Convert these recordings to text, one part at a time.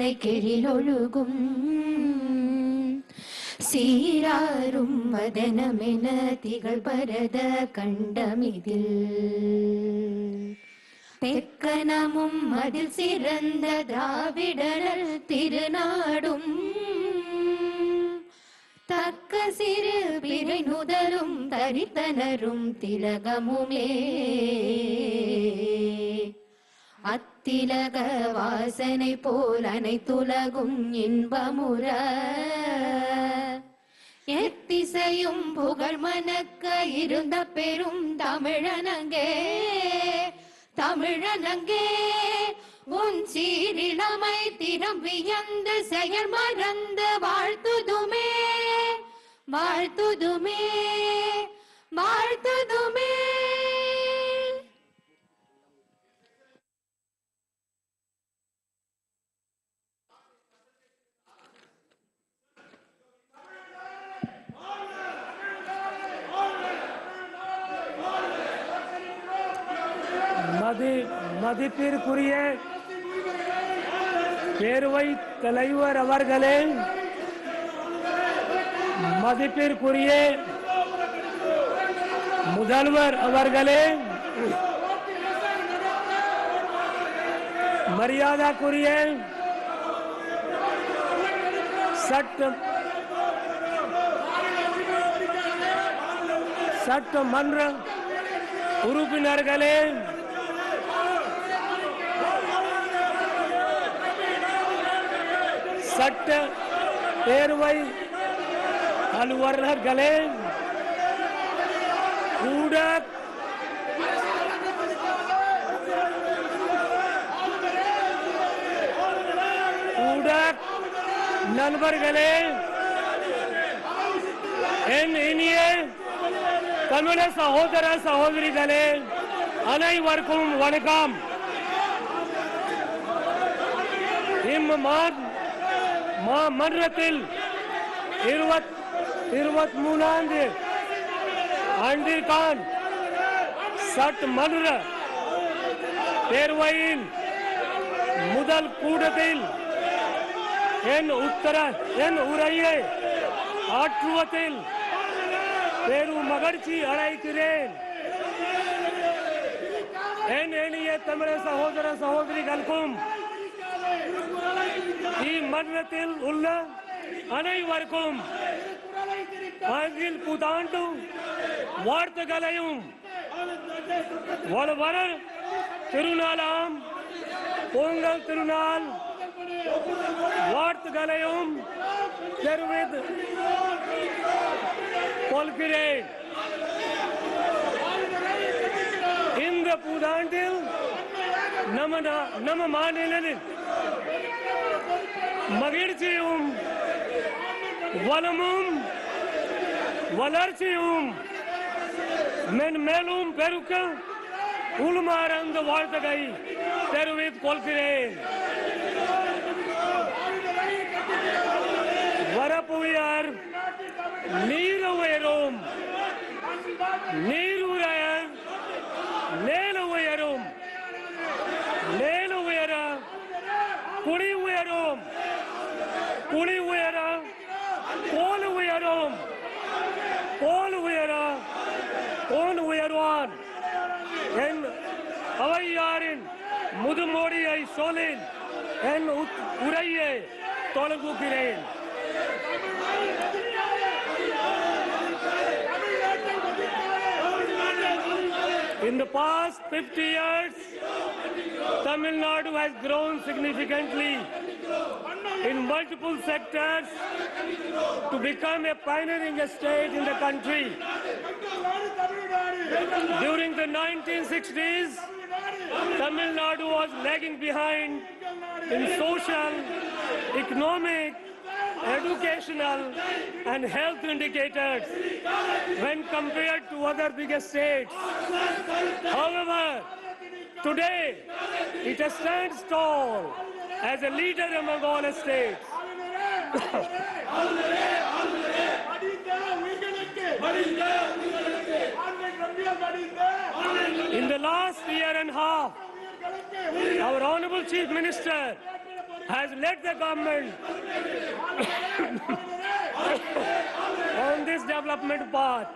சிந்தனை கெழிலொழுகும் சீராரும் மதனமென திகழ் பரத கண்டமிதில் தெக்கனமும் அதில் சிறந்த திராவிடர் திருநாடும் தக்க சிறு பிறை நுதலும் தரித்தனரும் திலகமுமே அத்திலக வாசனை போல் அனைத்துலகும் இன்பமுற எத்திசையும் புகழ் மணக்க இருந்த பெரும் தமிழனங்கே தமிழனங்கே உன் சீரிழமை திறம் வியந்து செயல் மறந்து வாழ்த்துதுமே வாழ்த்துதுமே வாழ்த்துதுமே. மதிப்பிற்குரிய பேரவை தலைவர் அவர்களே, மதிப்பிற்குரிய முதல்வர் அவர்களே, மரியாதைக்குரிய சட்டமன்ற உறுப்பினர்களே, சட்ட பேரவை அலுவலர்களே, நண்பர்களே, என் இனிய தமிழ சகோதர சகோதரிகளே, அனைவருக்கும் வணக்கம். மன்றத்தில் 23ஆம் ஆண்டிற்கான சட்டமன்ற பேரவையின் முதல் கூட்டத்தில் என் உரையை ஆற்றுவதில் பெரும் மகிழ்ச்சி அடைகிறேன். என் இனிய தமிழ சகோதர சகோதரிகளுக்கும் மன்றத்தில் உள்ள அனைவருக்கும் ஆங்கில புத்தாண்டு வாழ்த்துக்களையும் வர திருநாளாம் பொங்கல் திருநாள் வாழ்த்துக்களையும் தெரிவித்துக் கொள்கிறேன். இந்த புத்தாண்டில் நம்ம மாநிலத்தில் மகிழ்ச்சியும் வளமும் வளர்ச்சியும் மென்மேலும் பெருக்க உள்மார்ந்த வாழ்த்துக்களை தெரிவித்துக் கொள்கிறேன். வரப்புயர் நீர் உயரும், நீர் உயர் நேல உயரும், நேல உயர குடி உயரும், குடி உயர கோல் உயரும், கோல் உயர கோல் உயர்வான். என் அவையாரின் முதுமொழியை சொல்லி என் உரையை தொடங்குகிறேன். In the past 50 years, Tamil Nadu has grown significantly in multiple sectors to become a pioneering state in the country. During the 1960s, Tamil Nadu was lagging behind in social, economic, educational and health indicators when compared to other bigger states. However, today it stands tall as a leader among all states. In the last year and a half, our Honorable Chief Minister has led the government on this development path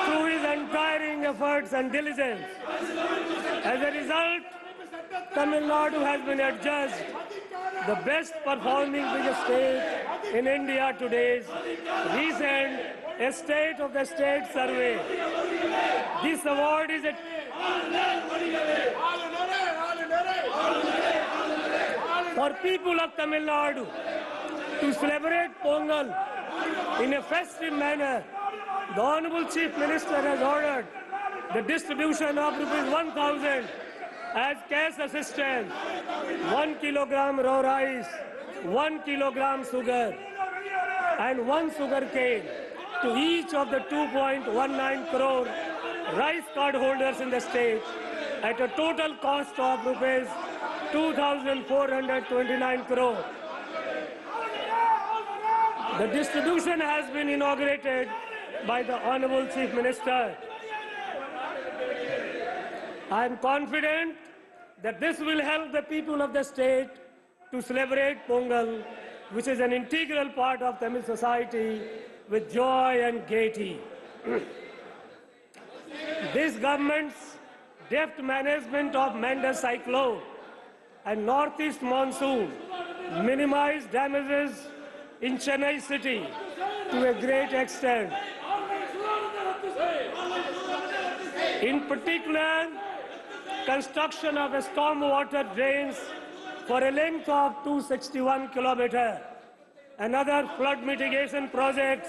through his untiring efforts and diligence. As a result, Tamil Nadu has been adjudged the best performing biggest state in India today's recent State of the State survey. This award is for people of Tamil Nadu to celebrate Pongal in a festive manner. The Honorable Chief Minister has ordered the distribution of ₹1,000 as cash assistance, 1 kilogram raw rice, 1 kilogram sugar, and 1 sugar cane to each of the 2.19 crore rice card holders in the state at a total cost of rupees 2,429 crore. The distribution has been inaugurated by the Honorable Chief Minister. I am confident that this will help the people of the state to celebrate Pongal, which is an integral part of Tamil society, with joy and gaiety. This government's deft management of Manda cyclone and northeast monsoon minimized damages in Chennai city to a great extent. In particular, construction of a stormwater drains for a length of 261 kilometers, another flood mitigation projects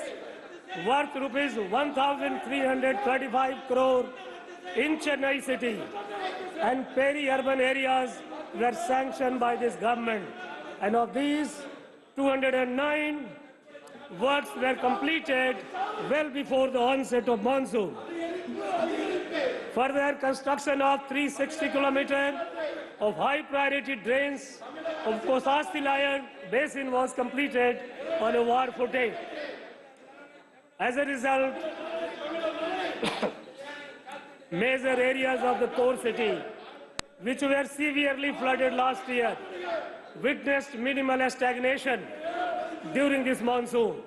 worth rupees 1,335 crore in Chennai city and peri-urban areas were sanctioned by this government. And of these, 209 works were completed well before the onset of monsoon. Further, construction of 360 kilometers of high-priority drains of Kosasti Basin was completed on a war footing. As a result, major areas of the core city, which were severely flooded last year, witnessed minimal stagnation during this monsoon.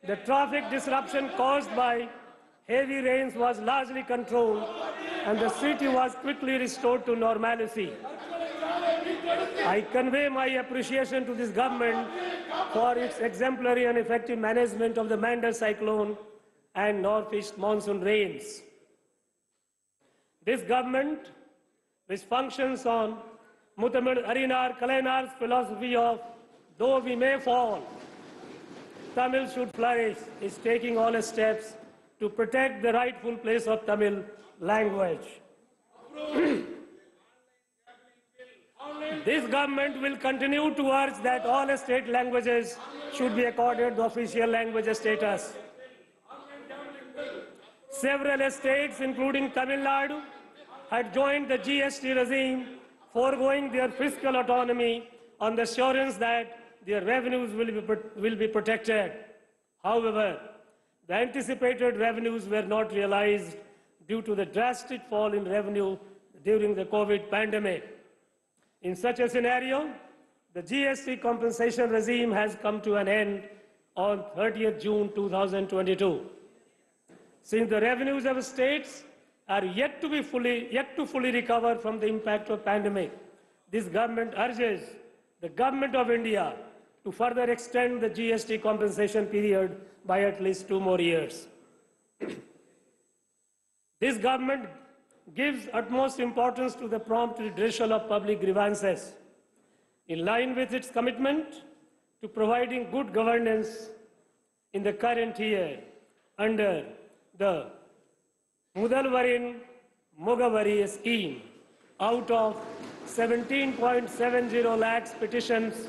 The traffic disruption caused by heavy rains was largely controlled and the city was quickly restored to normalcy. I convey my appreciation to this government for its exemplary and effective management of the Manda cyclone and northeast monsoon rains. This government, which functions on Mutamil Arinar Kalainar's philosophy of though we may fall, Tamil should flourish, is taking all steps to protect the rightful place of Tamil language. This government will continue to urge that all state languages should be accorded the official language status. Several states, including Tamil Nadu, had joined the GST regime, foregoing their fiscal autonomy on the assurance that their revenues will be protected. However, the anticipated revenues were not realized due to the drastic fall in revenue during the COVID pandemic. In such a scenario, the GST compensation regime has come to an end on 30th June 2022. Since the revenues of states are yet to fully recover from the impact of pandemic, this government urges the Government of India to further extend the GST compensation period by at least 2 more years. This government gives utmost importance to the prompt redressal of public grievances, in line with its commitment to providing good governance in the current year under the Mudalvarin Mugavari scheme. Out of 17.70 lakhs petitions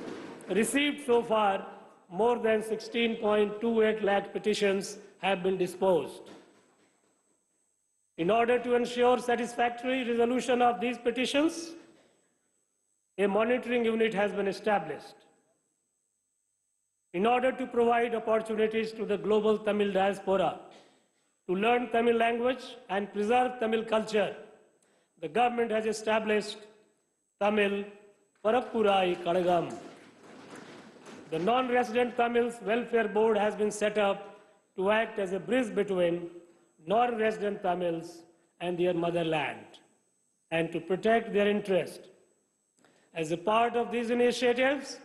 received so far, more than 16.28 lakh petitions have been disposed. In order to ensure satisfactory resolution of these petitions, a monitoring unit has been established. In order to provide opportunities to the global Tamil diaspora to learn Tamil language and preserve Tamil culture, the government has established Tamil Parappurai Kadagam. The non-resident Tamils Welfare Board has been set up to act as a bridge between non-resident Tamils and their motherland and to protect their interest. As a part of these initiatives,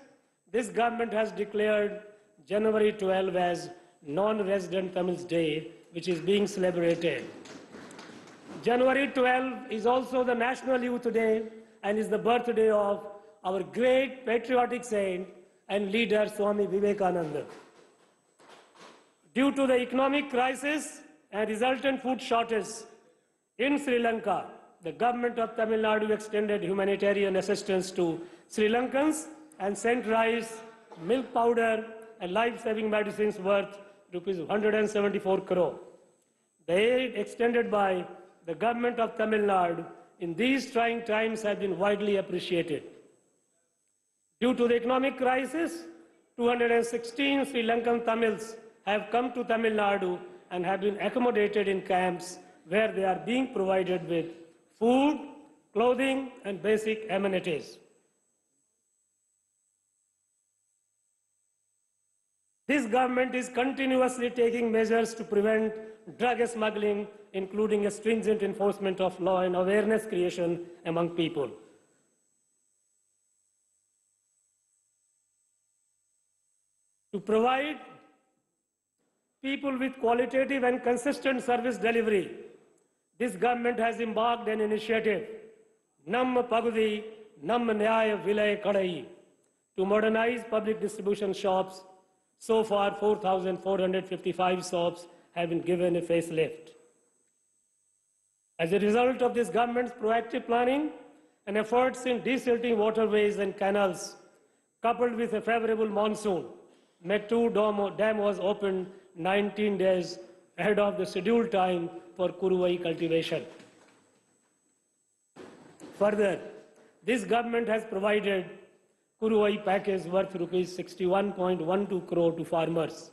this government has declared January 12 as Non-Resident Tamils Day, which is being celebrated. January 12 is also the National Youth Day and is the birthday of our great patriotic saint and leader Swami Vivekananda. Due to the economic crisis and resultant food shortage in Sri Lanka, the government of Tamil Nadu extended humanitarian assistance to Sri Lankans and sent rice, milk powder, and life-saving medicines worth rupees 174 crore. The aid extended by the government of Tamil Nadu in these trying times has been widely appreciated. Due to the economic crisis, 216 Sri Lankan Tamils have come to Tamil Nadu and have been accommodated in camps where they are being provided with food, clothing, and basic amenities. This government is continuously taking measures to prevent drug smuggling, including a stringent enforcement of law and awareness creation among people. To provide people with qualitative and consistent service delivery, this government has embarked an initiative, Nam Pagudi, Nam Nyaya Vilay Kadai, to modernize public distribution shops. So far, 4,455 shops have been given a facelift. As a result of this government's proactive planning and efforts in desilting waterways and canals, coupled with a favorable monsoon, Mettu Dam was opened 19 days ahead of the scheduled time for Kuruvai cultivation. Further, this government has provided Kuruvai package worth rupees 61.12 crore to farmers.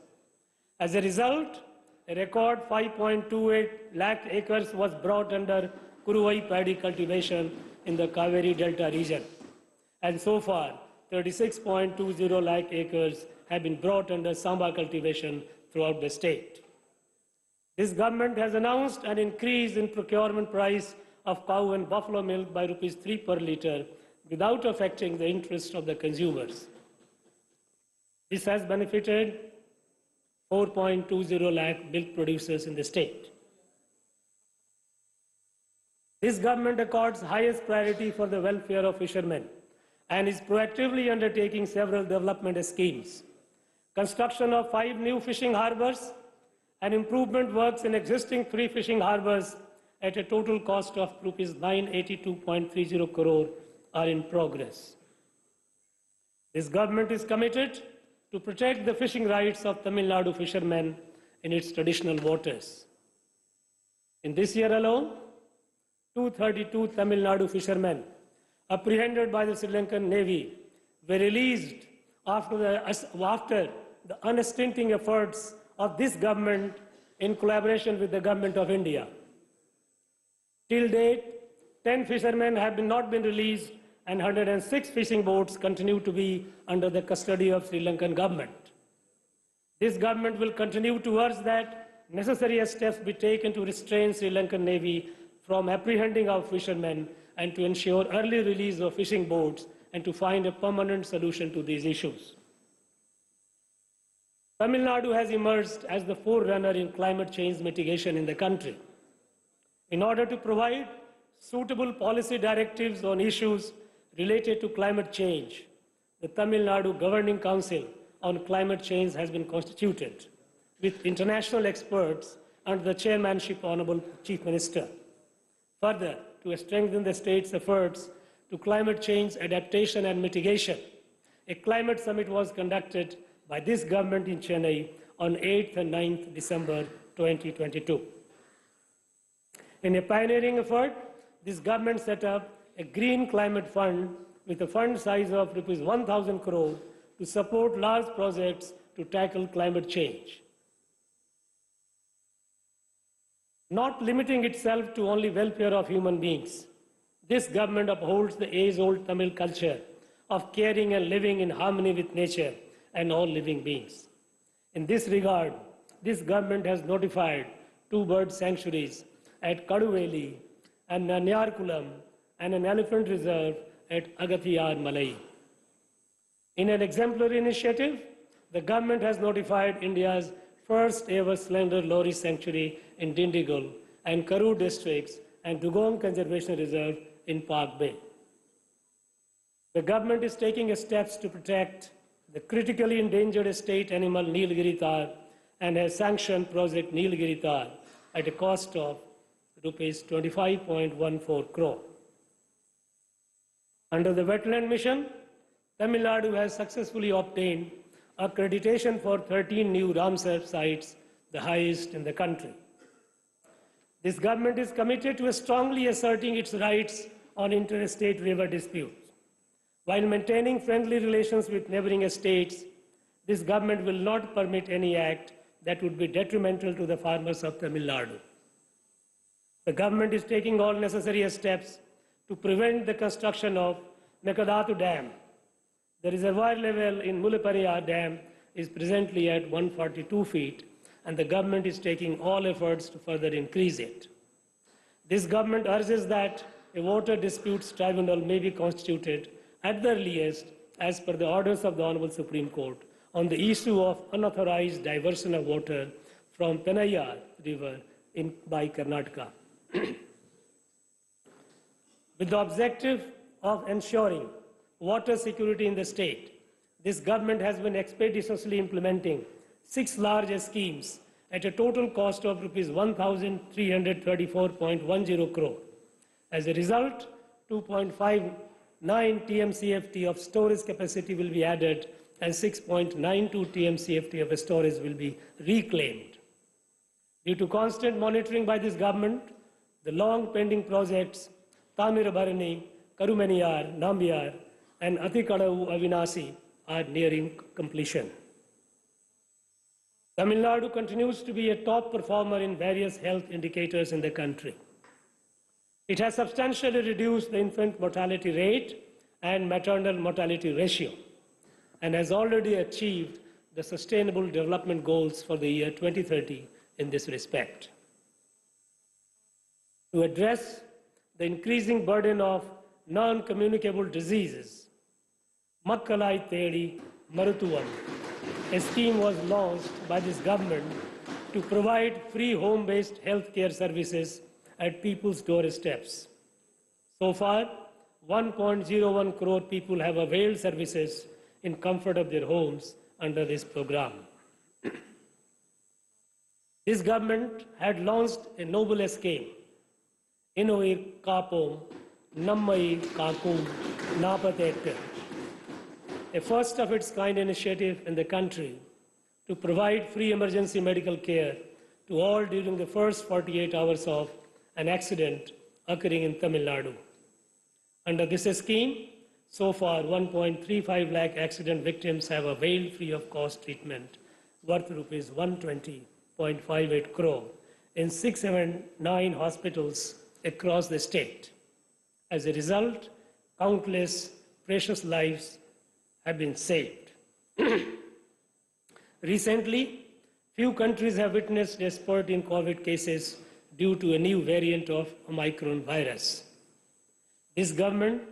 As a result, a record 5.28 lakh acres was brought under Kuruvai paddy cultivation in the Kaveri Delta region. And so far, 36.20 lakh acres have been brought under Samba cultivation throughout the state. This government has announced an increase in procurement price of cow and buffalo milk by rupees 3 per litre without affecting the interest of the consumers. This has benefited 4.20 lakh milk producers in the state. This government accords highest priority for the welfare of fishermen and is proactively undertaking several development schemes. Construction of 5 new fishing harbors and improvement works in existing 3 fishing harbors at a total cost of rupees 982.30 crore are in progress. This government is committed to protect the fishing rights of Tamil Nadu fishermen in its traditional waters. In this year alone, 232 Tamil Nadu fishermen apprehended by the Sri Lankan Navy were released after the unstinting efforts of this government in collaboration with the government of India. Till date, 10 fishermen have not been released and 106 fishing boats continue to be under the custody of Sri Lankan government. This government will continue to urge that necessary steps be taken to restrain Sri Lankan Navy from apprehending our fishermen and to ensure early release of fishing boats and to find a permanent solution to these issues. Tamil Nadu has emerged as the forerunner in climate change mitigation in the country. In order to provide suitable policy directives on issues related to climate change, the Tamil Nadu Governing Council on Climate Change has been constituted with international experts under the chairmanship of Honorable Chief Minister. Further, to strengthen the state's efforts to climate change adaptation and mitigation, a climate summit was conducted by this government in Chennai on 8th and 9th December 2022. In a pioneering effort, this government set up a green climate fund with a fund size of rupees 1,000 crore to support large projects to tackle climate change. Not limiting itself to only welfare of human beings, this government upholds the age-old Tamil culture of caring and living in harmony with nature and all living beings. In this regard, this government has notified 2 bird sanctuaries at Kaduveli and Nanyarkulam and an elephant reserve at Agathiyar Malai. In an exemplary initiative, the government has notified India's first ever slender lorry sanctuary in Dindigul and Karur districts and Dugong Conservation Reserve in Park Bay. The government is taking steps to protect the critically endangered state animal Nilgiri Tar and has sanctioned Project Nilgiri Tar at a cost of rupees 25.14 crore. Under the Wetland Mission, Tamil Nadu has successfully obtained accreditation for 13 new Ramsar sites, the highest in the country. This government is committed to strongly asserting its rights on interstate river disputes. While maintaining friendly relations with neighboring states, this government will not permit any act that would be detrimental to the farmers of Tamil Nadu. The government is taking all necessary steps to prevent the construction of Mekadatu Dam. The reservoir level in Mullaperia Dam is presently at 142 feet, and the government is taking all efforts to further increase it. This government urges that a water disputes tribunal may be constituted at the earliest as per the orders of the Honorable Supreme Court on the issue of unauthorized diversion of water from Penayar River by Karnataka. With the objective of ensuring water security in the state, this government has been expeditiously implementing 6 large schemes at a total cost of rupees 1,334.10 crore. As a result, 2.59 TMCFT of storage capacity will be added and 6.92 TMCFT of storage will be reclaimed. Due to constant monitoring by this government, the long pending projects Tamirabarani, Karumaniyar, Nambiar, and Athikadavu Avinasi are nearing completion. Tamil Nadu continues to be a top performer in various health indicators in the country. It has substantially reduced the infant mortality rate and maternal mortality ratio and has already achieved the Sustainable Development Goals for the year 2030 in this respect. To address the increasing burden of non-communicable diseases, Makkalai Thedi Marutuvam, a scheme was launched by this government to provide free home-based healthcare services at people's doorsteps. So far, 1.01 crore people have availed services in comfort of their homes under this program. This government had launched a noble scheme, Inuir Kapom, Nammai Kakum, Napatetka, a first of its kind initiative in the country to provide free emergency medical care to all during the first 48 hours of an accident occurring in Tamil Nadu. Under this scheme, so far 1.35 lakh accident victims have availed free of cost treatment worth rupees 120.58 crore in 679 hospitals across the state. As a result, countless precious lives have been saved. Recently, few countries have witnessed a spurt in COVID cases due to a new variant of Omicron virus. This government,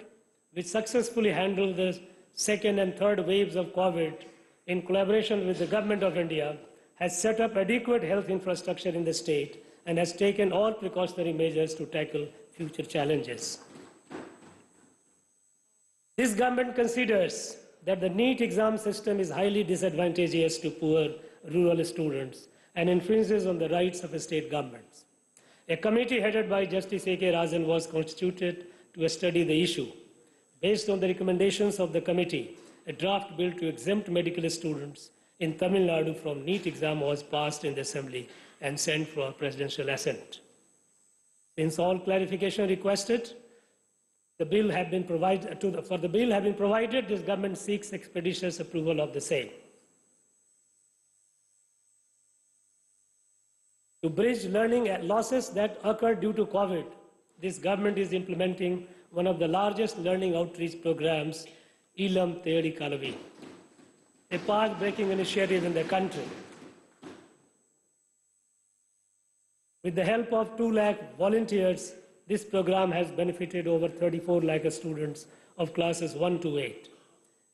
which successfully handled the second and third waves of COVID in collaboration with the Government of India, has set up adequate health infrastructure in the state and has taken all precautionary measures to tackle future challenges. This government considers that the NEET exam system is highly disadvantageous to poor rural students and infringes on the rights of state governments. A committee headed by Justice A.K. Rajan was constituted to study the issue. Based on the recommendations of the committee, a draft bill to exempt medical students in Tamil Nadu from NEET exam was passed in the Assembly and sent for presidential assent. Since all clarification requested, the bill have been provided this government seeks expeditious approval of the same. To bridge learning losses that occurred due to COVID, this government is implementing one of the largest learning outreach programs Ilam Tedi Kalavi, a path-breaking initiative in the country. With the help of 2 lakh volunteers, this program has benefited over 34 lakh students of classes 1 to 8.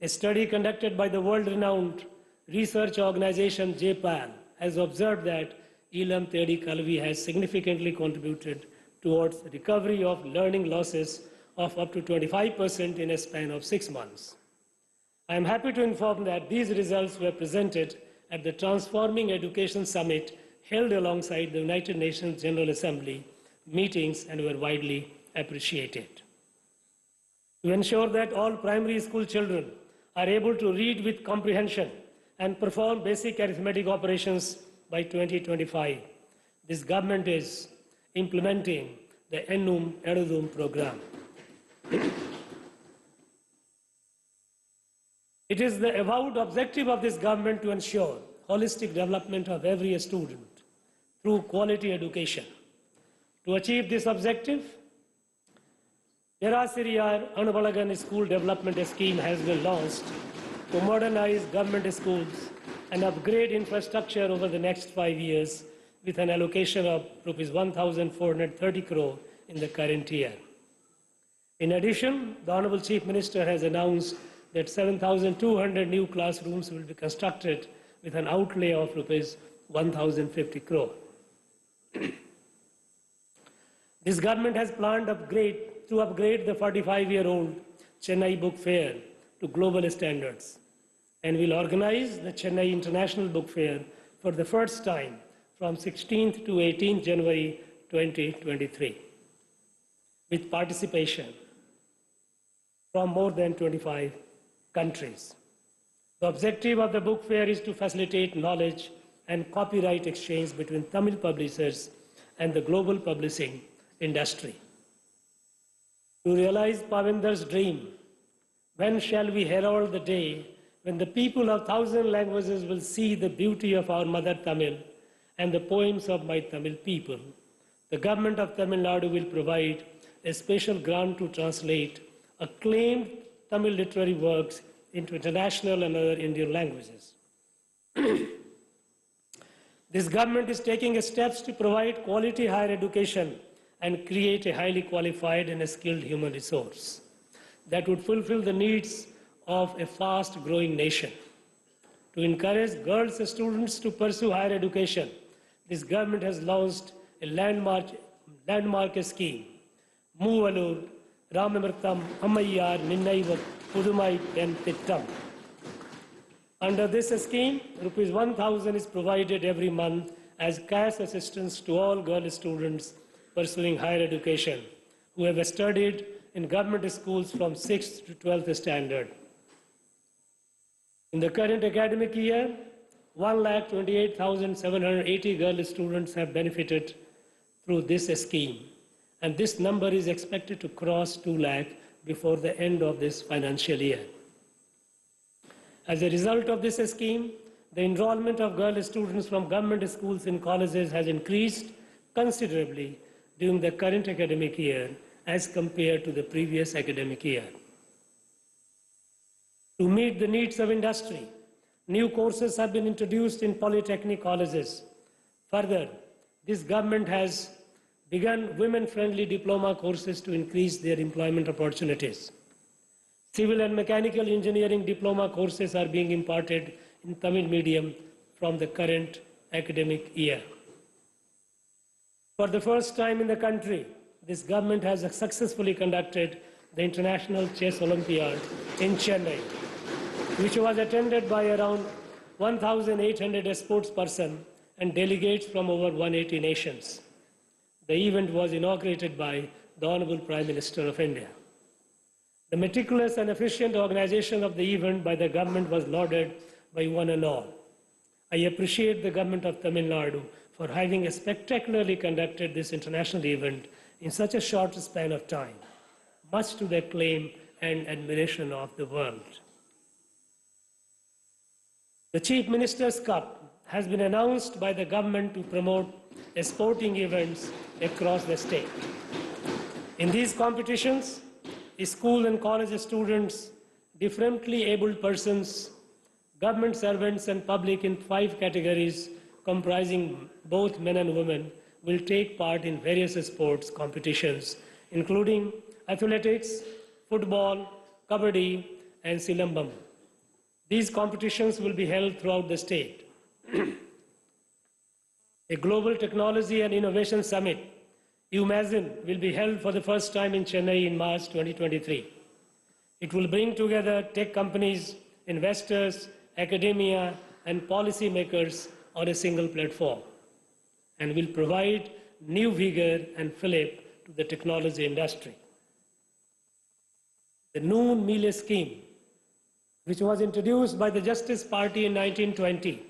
A study conducted by the world-renowned research organization JPAL has observed that Ilam Tedi Kalvi has significantly contributed towards recovery of learning losses of up to 25% in a span of 6 months. I am happy to inform that these results were presented at the Transforming Education Summit held alongside the United Nations General Assembly meetings and were widely appreciated. To ensure that all primary school children are able to read with comprehension and perform basic arithmetic operations by 2025, this government is implementing the Ennum Edudum program. It is the avowed objective of this government to ensure holistic development of every student through quality education. To achieve this objective, Yerasiriyar Anubalagan School Development Scheme has been launched to modernize government schools and upgrade infrastructure over the next 5 years with an allocation of Rs 1,430 crore in the current year. In addition, the Honorable Chief Minister has announced that 7,200 new classrooms will be constructed with an outlay of Rs 1,050 crore. This government has planned to upgrade the 45-year-old Chennai Book Fair to global standards and will organize the Chennai International Book Fair for the first time from 16th to 18th January 2023 with participation from more than 25 countries. The objective of the book fair is to facilitate knowledge and copyright exchange between Tamil publishers and the global publishing industry. To realize Pavinder's dream, when shall we herald the day when the people of 1,000 languages will see the beauty of our mother Tamil and the poems of my Tamil people? The government of Tamil Nadu will provide a special grant to translate acclaimed Tamil literary works into international and other Indian languages. This government is taking steps to provide quality higher education and create a highly qualified and skilled human resource that would fulfill the needs of a fast-growing nation. To encourage girls and students to pursue higher education, this government has launched a landmark scheme, Moovalur, Ramamirtham, Ammayyar, Ninnaiva, Pudumai, and Tittam. Under this scheme, Rs 1,000 is provided every month as cash assistance to all girl students pursuing higher education who have studied in government schools from 6th to 12th standard. In the current academic year, 1,28,780 girl students have benefited through this scheme, and this number is expected to cross 2 lakh before the end of this financial year. As a result of this scheme, the enrollment of girl students from government schools and colleges has increased considerably during the current academic year as compared to the previous academic year. To meet the needs of industry, new courses have been introduced in polytechnic colleges. Further, this government has begun women-friendly diploma courses to increase their employment opportunities. Civil and mechanical engineering diploma courses are being imparted in Tamil medium from the current academic year. For the first time in the country, this government has successfully conducted the International Chess Olympiad in Chennai, which was attended by around 1,800 sportspersons and delegates from over 180 nations. The event was inaugurated by the Honorable Prime Minister of India. The meticulous and efficient organization of the event by the government was lauded by one and all. I appreciate the government of Tamil Nadu for having spectacularly conducted this international event in such a short span of time, much to the acclaim and admiration of the world. The Chief Minister's Cup has been announced by the government to promote sporting events across the state. In these competitions, school and college students differently abled persons, government servants and public in 5 categories comprising both men and women will take part in various sports competitions, including athletics, football, kabaddi, and silambam. These competitions will be held throughout the state. A global technology and innovation summit, UMAZIN, will be held for the first time in Chennai in March 2023. It will bring together tech companies, investors, academia, and policymakers on a single platform, and will provide new vigor and fillip to the technology industry. The Noon Meal Scheme, which was introduced by the Justice Party in 1920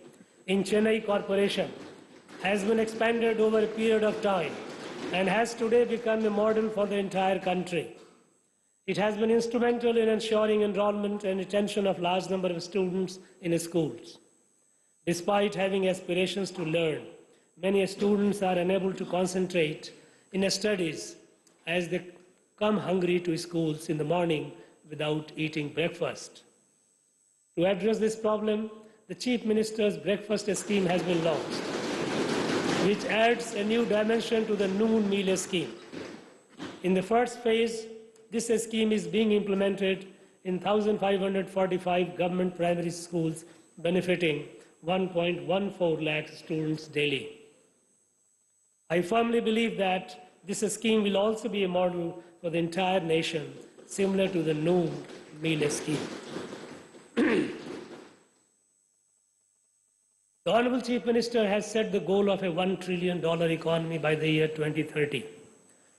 in Chennai Corporation, has been expanded over a period of time and has today become a model for the entire country. It has been instrumental in ensuring enrollment and retention of large number of students in schools. Despite having aspirations to learn, many students are unable to concentrate in studies as they come hungry to schools in the morning without eating breakfast. To address this problem, the Chief Minister's breakfast scheme has been launched, which adds a new dimension to the Noon Meal Scheme. In the first phase, this scheme is being implemented in 1,545 government primary schools, benefiting 1.14 lakh students daily. I firmly believe that this scheme will also be a model for the entire nation, similar to the Noon Meal Scheme. The Honorable Chief Minister has set the goal of a $1 trillion economy by the year 2030,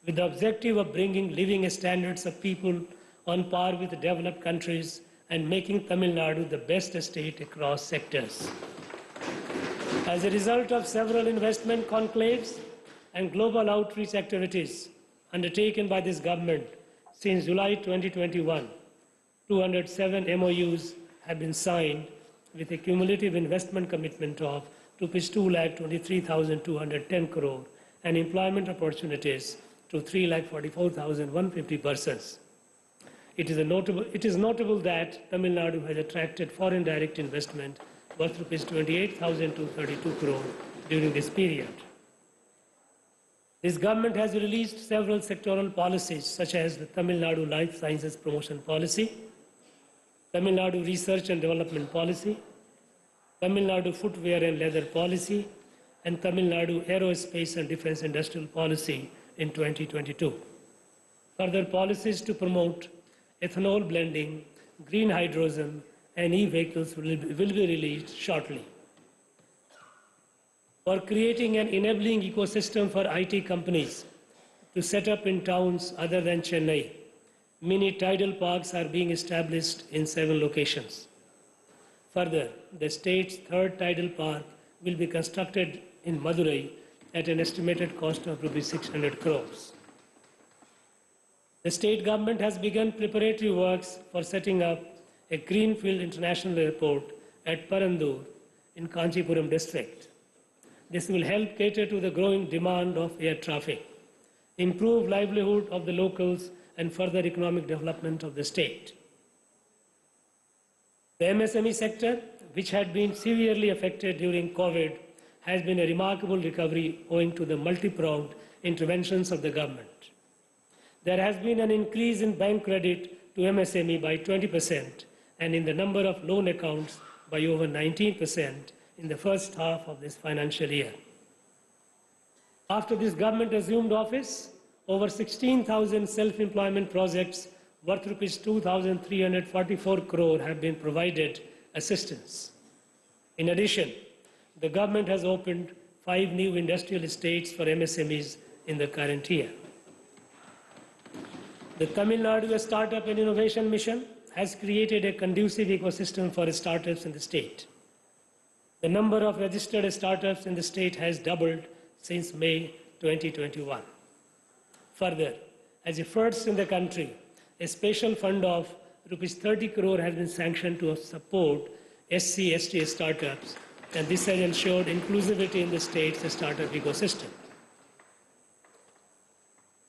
with the objective of bringing living standards of people on par with developed countries and making Tamil Nadu the best state across sectors. As a result of several investment conclaves and global outreach activities undertaken by this government since July 2021, 207 MOUs have been signed with a cumulative investment commitment of Rs 2,23,210 crore and employment opportunities to 3,44,150 persons. It is notable that Tamil Nadu has attracted foreign direct investment worth Rs 28,232 crore during this period. This government has released several sectoral policies such as the Tamil Nadu Life Sciences Promotion Policy, Tamil Nadu Research and Development Policy, Tamil Nadu Footwear and Leather Policy, and Tamil Nadu Aerospace and Defense Industrial Policy in 2022. Further policies to promote ethanol blending, green hydrogen, and e-vehicles will be released shortly. For creating an enabling ecosystem for IT companies to set up in towns other than Chennai, mini tidal parks are being established in 7 locations. Further, the state's 3rd tidal park will be constructed in Madurai at an estimated cost of Rs 600 crores. The state government has begun preparatory works for setting up a greenfield international airport at Parandur in Kanchipuram district. This will help cater to the growing demand of air traffic, improve livelihood of the locals, and further economic development of the state. The MSME sector, which had been severely affected during COVID, has been a remarkable recovery owing to the multi-pronged interventions of the government. There has been an increase in bank credit to MSME by 20% and in the number of loan accounts by over 19% in the first half of this financial year. After this government assumed office, over 16,000 self-employment projects worth Rs 2,344 crore have been provided assistance. In addition, the government has opened 5 new industrial estates for MSMEs in the current year. The Tamil Nadu Startup and Innovation Mission has created a conducive ecosystem for startups in the state. The number of registered startups in the state has doubled since May 2021. Further, as a first in the country, a special fund of Rs 30 crore has been sanctioned to support SC/ST startups, and this has ensured inclusivity in the state's startup ecosystem.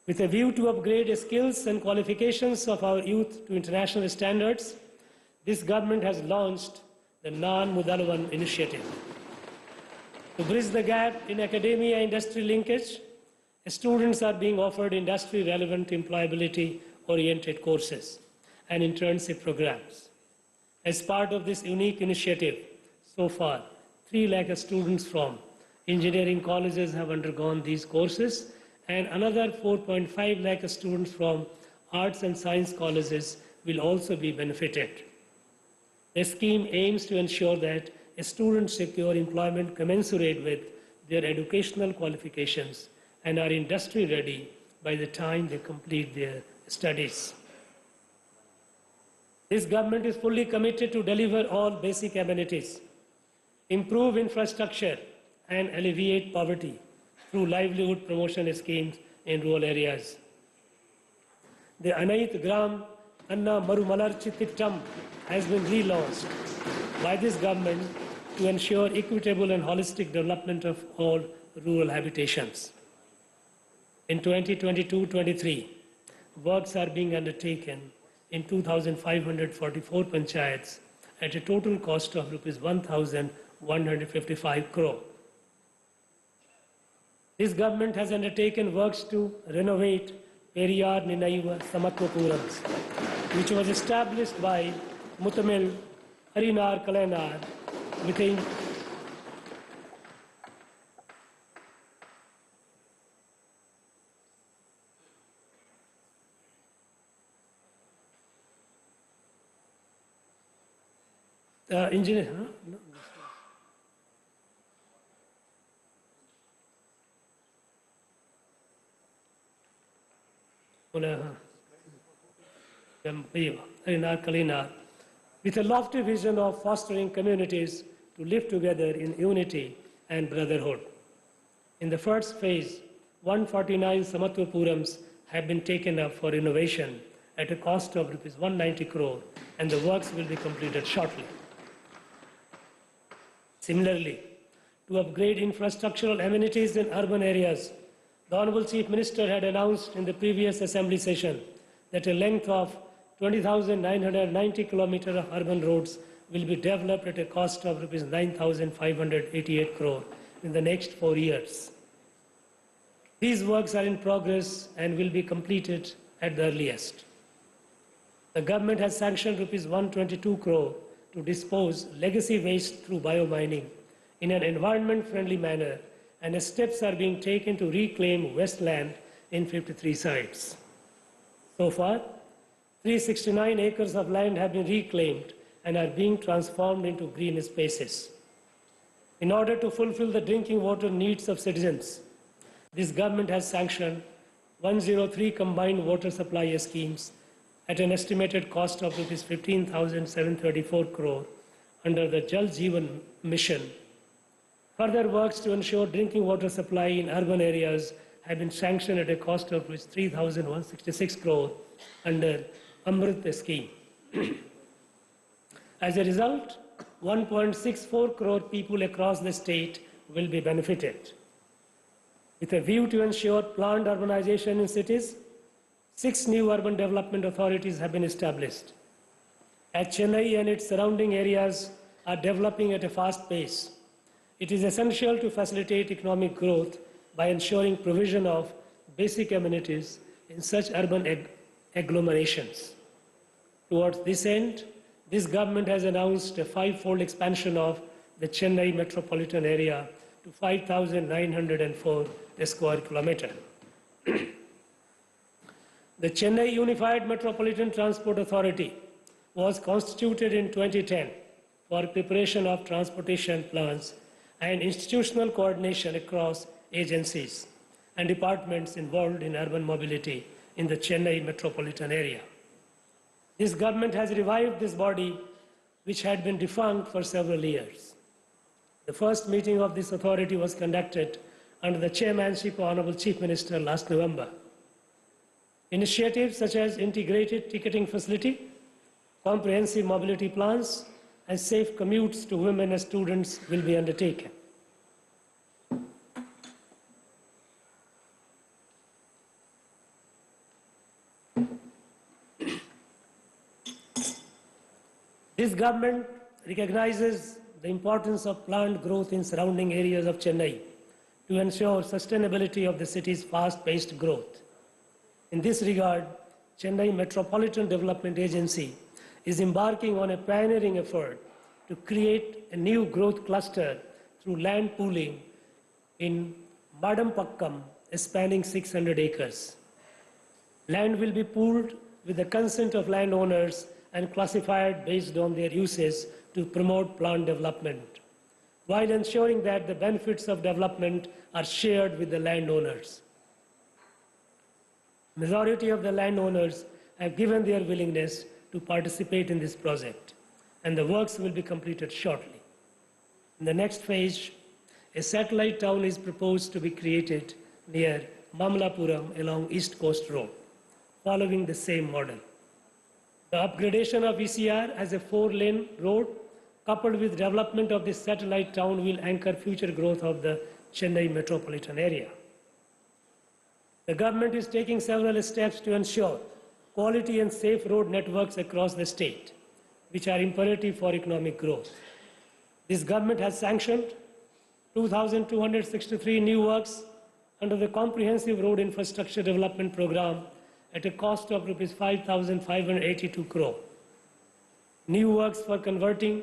With a view to upgrade the skills and qualifications of our youth to international standards, this government has launched the Non-Mudalavan initiative. To bridge the gap in academia-industry linkage, students are being offered industry-relevant employability-oriented courses and internship programs. As part of this unique initiative, so far, 3 lakh students from engineering colleges have undergone these courses, and another 4.5 lakh students from arts and science colleges will also be benefited. The scheme aims to ensure that students secure employment commensurate with their educational qualifications and are industry ready by the time they complete their studies. This government is fully committed to deliver all basic amenities, improve infrastructure, and alleviate poverty through livelihood promotion schemes in rural areas. The Anait Gram Anna Marumalarchi Tittam has been relaunched by this government to ensure equitable and holistic development of all rural habitations. In 2022-23, works are being undertaken in 2,544 panchayats at a total cost of Rs 1,155 crore. This government has undertaken works to renovate Periyar Ninaiva Samatwapurams, which was established by Mutamil Harinar Kalanar with a engineer. Huh? No. With a lofty vision of fostering communities to live together in unity and brotherhood. In the first phase, 149 Samatwapurams have been taken up for renovation at a cost of Rs 190 crore, and the works will be completed shortly. Similarly, to upgrade infrastructural amenities in urban areas, the Honorable Chief Minister had announced in the previous Assembly session that a length of 20,990 kilometers of urban roads will be developed at a cost of Rs 9,588 crore in the next 4 years. These works are in progress and will be completed at the earliest. The government has sanctioned Rs 122 crore to dispose legacy waste through biomining in an environment-friendly manner, and steps are being taken to reclaim wasteland in 53 sites. So far, 369 acres of land have been reclaimed and are being transformed into green spaces. In order to fulfill the drinking water needs of citizens, this government has sanctioned 103 combined water supply schemes at an estimated cost of Rs 15,734 crore under the Jal Jeevan Mission. Further works to ensure drinking water supply in urban areas have been sanctioned at a cost of Rs 3,166 crore under Amrit scheme. As a result, 1.64 crore people across the state will be benefited. With a view to ensure planned urbanization in cities, 6 new urban development authorities have been established. As Chennai and its surrounding areas are developing at a fast pace, it is essential to facilitate economic growth by ensuring provision of basic amenities in such urban agglomerations. Towards this end, this government has announced a 5-fold expansion of the Chennai metropolitan area to 5,904 square kilometers. The Chennai Unified Metropolitan Transport Authority was constituted in 2010 for preparation of transportation plans and institutional coordination across agencies and departments involved in urban mobility in the Chennai metropolitan area. This government has revived this body, which had been defunct for several years. The first meeting of this authority was conducted under the chairmanship of Honorable Chief Minister last November. Initiatives such as integrated ticketing facility, comprehensive mobility plans, and safe commutes to women and students will be undertaken. This government recognizes the importance of plant growth in surrounding areas of Chennai to ensure sustainability of the city's fast-paced growth. In this regard, Chennai Metropolitan Development Agency is embarking on a pioneering effort to create a new growth cluster through land pooling in Madampakkam, spanning 600 acres. Land will be pooled with the consent of landowners and classified based on their uses to promote plant development, while ensuring that the benefits of development are shared with the landowners. Majority of the landowners have given their willingness to participate in this project, and the works will be completed shortly. In the next phase, a satellite town is proposed to be created near Mamlapuram along East Coast Road, following the same model. The upgradation of ECR as a 4-lane road, coupled with development of this satellite town, will anchor future growth of the Chennai metropolitan area. The government is taking several steps to ensure quality and safe road networks across the state, which are imperative for economic growth. This government has sanctioned 2,263 new works under the Comprehensive Road Infrastructure Development Program at a cost of Rs 5,582 crore. New works for converting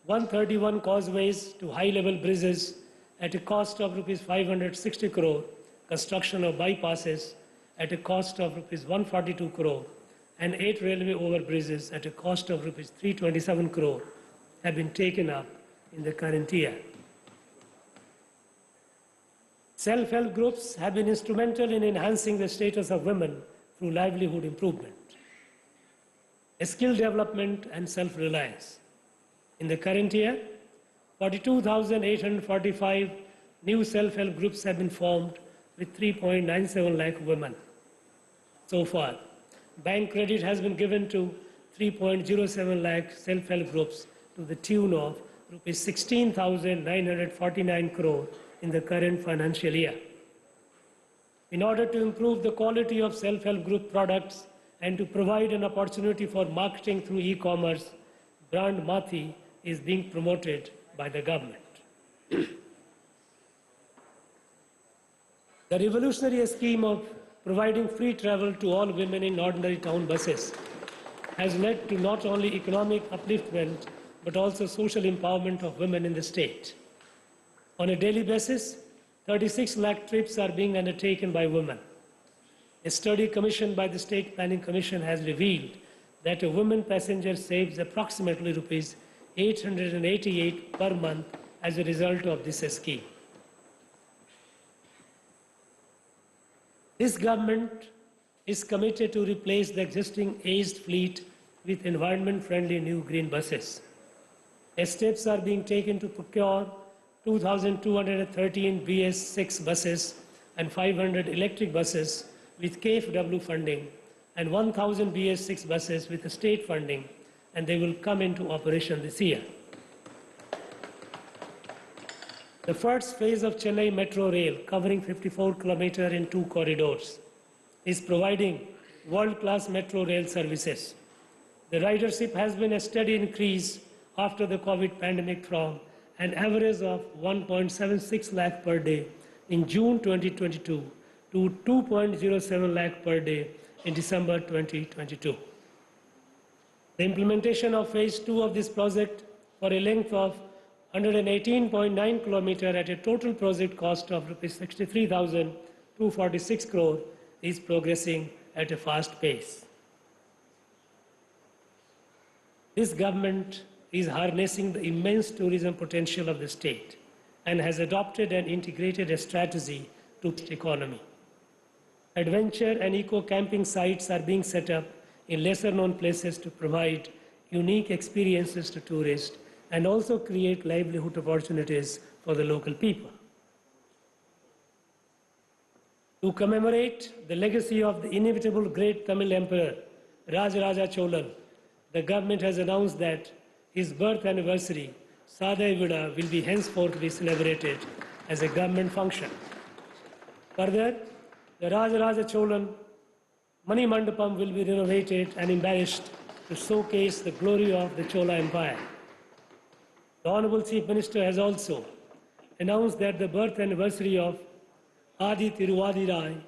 131 causeways to high-level bridges at a cost of Rs 560 crore, construction of bypasses at a cost of Rs 142 crore, and 8 railway overbridges at a cost of Rs 327 crore have been taken up in the current year. Self-help groups have been instrumental in enhancing the status of women through livelihood improvement, skill development, and self-reliance. In the current year, 42,845 new self-help groups have been formed with 3.97 lakh women. So far, bank credit has been given to 3.07 lakh self-help groups to the tune of Rs 16,949 crore in the current financial year. In order to improve the quality of self-help group products and to provide an opportunity for marketing through e-commerce, brand Mathi is being promoted by the government. The revolutionary scheme of providing free travel to all women in ordinary town buses has led to not only economic upliftment but also social empowerment of women in the state. On a daily basis, 36 lakh trips are being undertaken by women. A study commissioned by the State Planning Commission has revealed that a woman passenger saves approximately Rs 888 per month as a result of this scheme. This government is committed to replace the existing aged fleet with environment-friendly new green buses. Steps are being taken to procure 2,213 BS6 buses and 500 electric buses with KfW funding and 1,000 BS6 buses with state funding, and they will come into operation this year. The first phase of Chennai Metro Rail, covering 54 kilometers in 2 corridors, is providing world-class metro rail services. The ridership has been a steady increase after the COVID pandemic from an average of 1.76 lakh per day in June 2022 to 2.07 lakh per day in December 2022. The implementation of phase 2 of this project for a length of 118.9 kilometers at a total project cost of Rs 63,246 crore is progressing at a fast pace. This government is harnessing the immense tourism potential of the state and has adopted and integrated a strategy to the economy. Adventure and eco-camping sites are being set up in lesser-known places to provide unique experiences to tourists and also create livelihood opportunities for the local people. To commemorate the legacy of the inimitable great Tamil Emperor, Rajaraja Cholan, the government has announced that his birth anniversary, Sadai Vida, will be henceforth be celebrated as a government function. Further, the Rajaraja Cholan Mani Mandapam will be renovated and embellished to showcase the glory of the Chola Empire. The Honorable Chief Minister has also announced that the birth anniversary of Adi Tiruvadirai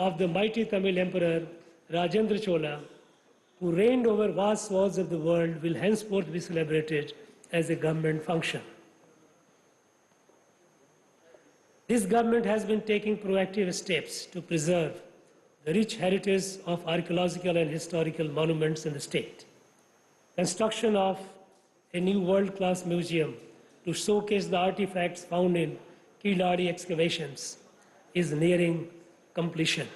of the mighty Tamil Emperor Rajendra Chola, who reigned over vast swaths of the world, will henceforth be celebrated as a government function. This government has been taking proactive steps to preserve the rich heritage of archaeological and historical monuments in the state. Construction of a new world-class museum to showcase the artifacts found in Kiladi excavations is nearing completion.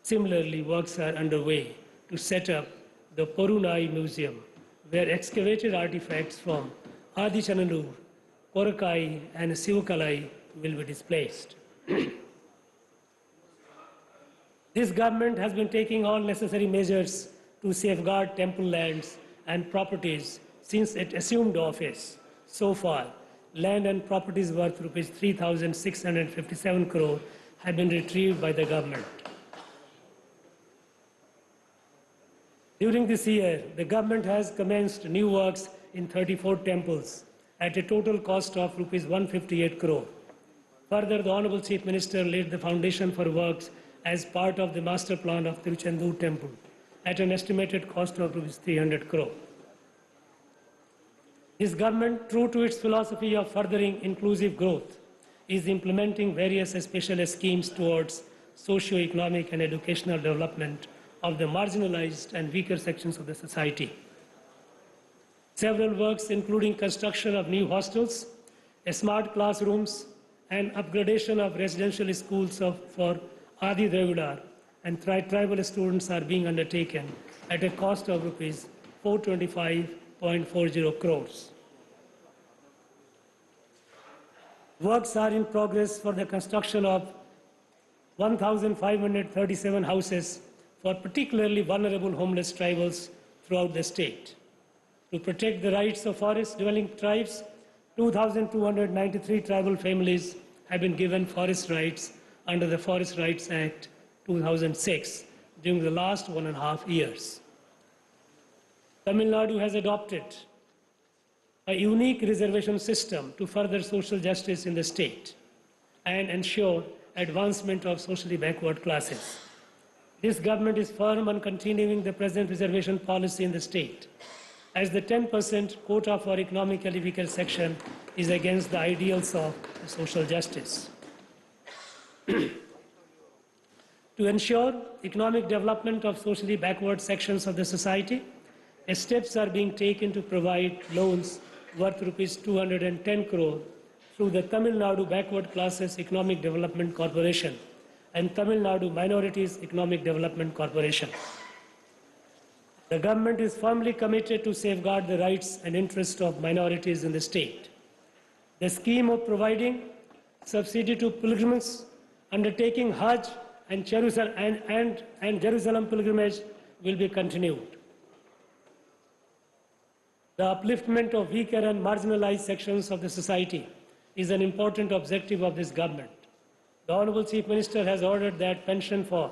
Similarly, works are underway to set up the Porunai Museum, where excavated artifacts from Adi Chananur, Korakai and Sivakalai will be displayed. This government has been taking all necessary measures to safeguard temple lands and properties since it assumed office. So far, land and properties worth rupees 3,657 crore have been retrieved by the government. During this year, the government has commenced new works in 34 temples at a total cost of rupees 158 crore. Further, the Honorable Chief Minister laid the foundation for works as part of the master plan of Tiruchendur Temple at an estimated cost of rupees 300 crore. This government, true to its philosophy of furthering inclusive growth, is implementing various special schemes towards socio-economic and educational development of the marginalized and weaker sections of the society. Several works, including construction of new hostels, smart classrooms, and upgradation of residential schools for Adi Dravidar and tribal students, are being undertaken at a cost of rupees 425.40 crores. Works are in progress for the construction of 1,537 houses for particularly vulnerable homeless tribals throughout the state. To protect the rights of forest-dwelling tribes, 2,293 tribal families have been given forest rights under the Forest Rights Act 2006 during the last 1.5 years. Tamil Nadu has adopted a unique reservation system to further social justice in the state and ensure advancement of socially backward classes. This government is firm on continuing the present reservation policy in the state, as the 10% quota for economically weaker section is against the ideals of social justice. To ensure economic development of socially backward sections of the society, steps are being taken to provide loans worth rupees 210 crore through the Tamil Nadu Backward Classes Economic Development Corporation and Tamil Nadu Minorities Economic Development Corporation. The government is firmly committed to safeguard the rights and interests of minorities in the state. The scheme of providing subsidy to pilgrims undertaking Hajj and Jerusalem pilgrimage will be continued. The upliftment of weaker and marginalized sections of the society is an important objective of this government. The Honorable Chief Minister has ordered that pension for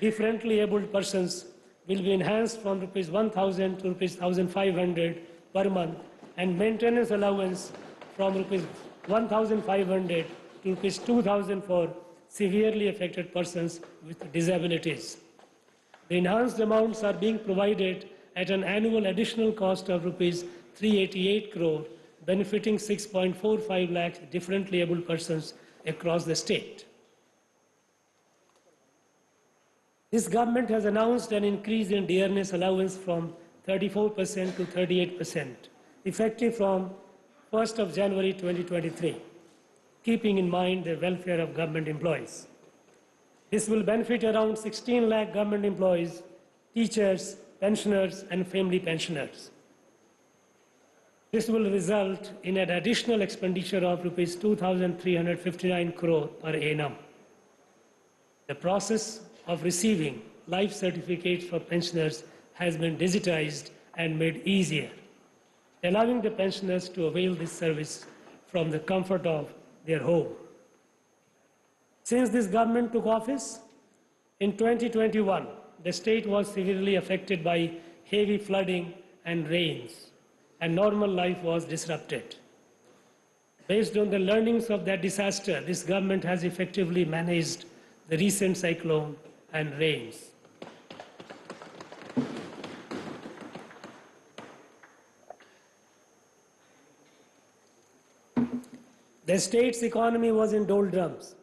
differently abled persons will be enhanced from rupees 1,000 to rupees 1,500 per month, and maintenance allowance from rupees 1,500 to rupees 2,000 for severely affected persons with disabilities. The enhanced amounts are being provided at an annual additional cost of rupees 388 crore, benefiting 6.45 lakhs differently abled persons across the state. This government has announced an increase in dearness allowance from 34% to 38%, effective from 1st of January 2023, keeping in mind the welfare of government employees. This will benefit around 16 lakh government employees, teachers, pensioners, and family pensioners. This will result in an additional expenditure of rupees 2,359 crore per annum. The process of receiving life certificates for pensioners has been digitized and made easier, allowing the pensioners to avail this service from the comfort of their home. Since this government took office, in 2021, the state was severely affected by heavy flooding and rains, and normal life was disrupted. Based on the learnings of that disaster, this government has effectively managed the recent cyclone and rains. The state's economy was in doldrums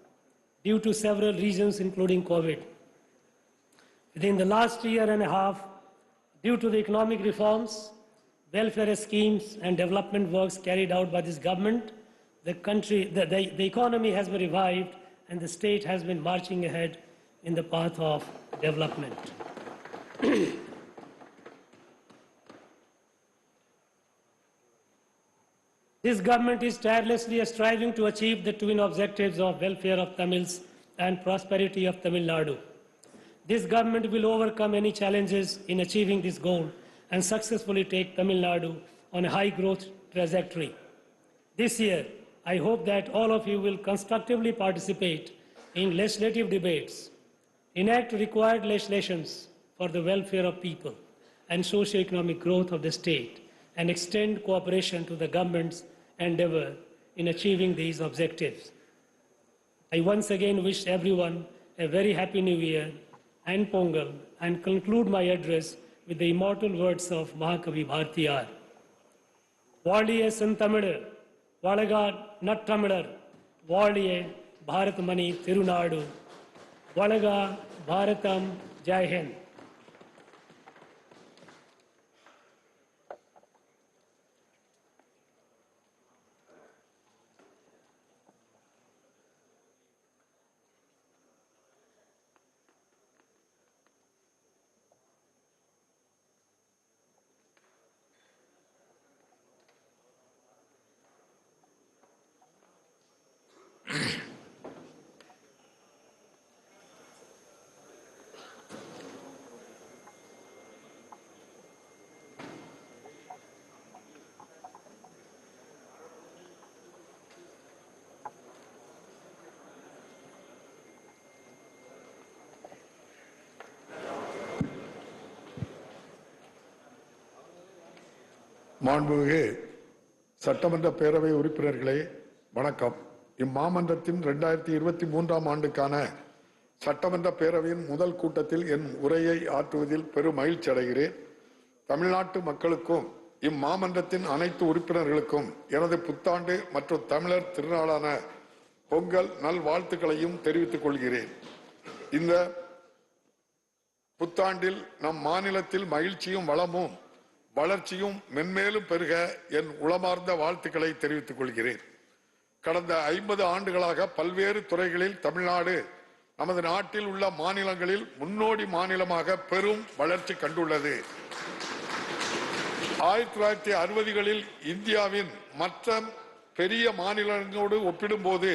due to several reasons, including COVID. Within the last year and a half, due to the economic reforms, welfare schemes, and development works carried out by this government, the economy has been revived and the state has been marching ahead in the path of development. This government is tirelessly striving to achieve the twin objectives of welfare of Tamils and prosperity of Tamil Nadu. This government will overcome any challenges in achieving this goal and successfully take Tamil Nadu on a high growth trajectory. This year, I hope that all of you will constructively participate in legislative debates, enact required legislations for the welfare of people and socio-economic growth of the state, and extend cooperation to the government's endeavor in achieving these objectives. I once again wish everyone a very happy New Year and Pongal, and conclude my address with the immortal words of Mahakavi Bhartiyar. Valiye Santamilar, Valaga Nattamilar, Valiye Bharatmani Tirunadu, Valaga Bharatam Jai Hind. மாண்புமிகு சட்டமன்ற பேரவை உறுப்பினர்களே வணக்கம். இம்மாமன்றத்தின் 2023ஆம் ஆண்டுக்கான சட்டமன்ற பேரவையின் முதல் கூட்டத்தில் என் உரையை ஆற்றுவதில் பெரும் மகிழ்ச்சி அடைகிறேன். தமிழ்நாட்டு மக்களுக்கும் இம்மாமன்றத்தின் அனைத்து உறுப்பினர்களுக்கும் எனது புத்தாண்டு மற்றும் தமிழர் திருநாளான பொங்கல் நல்வாழ்த்துக்களையும் தெரிவித்துக் கொள்கிறேன். இந்த புத்தாண்டில் நம் மாநிலத்தில் மகிழ்ச்சியும் வளமும் வளர்ச்சியும் மென்மேலும் பெருக என் உளமார்ந்த வாழ்த்துக்களை தெரிவித்துக் கொள்கிறேன். கடந்த 50 ஆண்டுகளாக பல்வேறு துறைகளில் தமிழ்நாடு நமது நாட்டில் உள்ள மாநிலங்களில் முன்னோடி மாநிலமாக பெரும் வளர்ச்சி கண்டுள்ளது. 1960களில் இந்தியாவின் மற்ற பெரிய மாநிலங்களோடு ஒப்பிடும்போது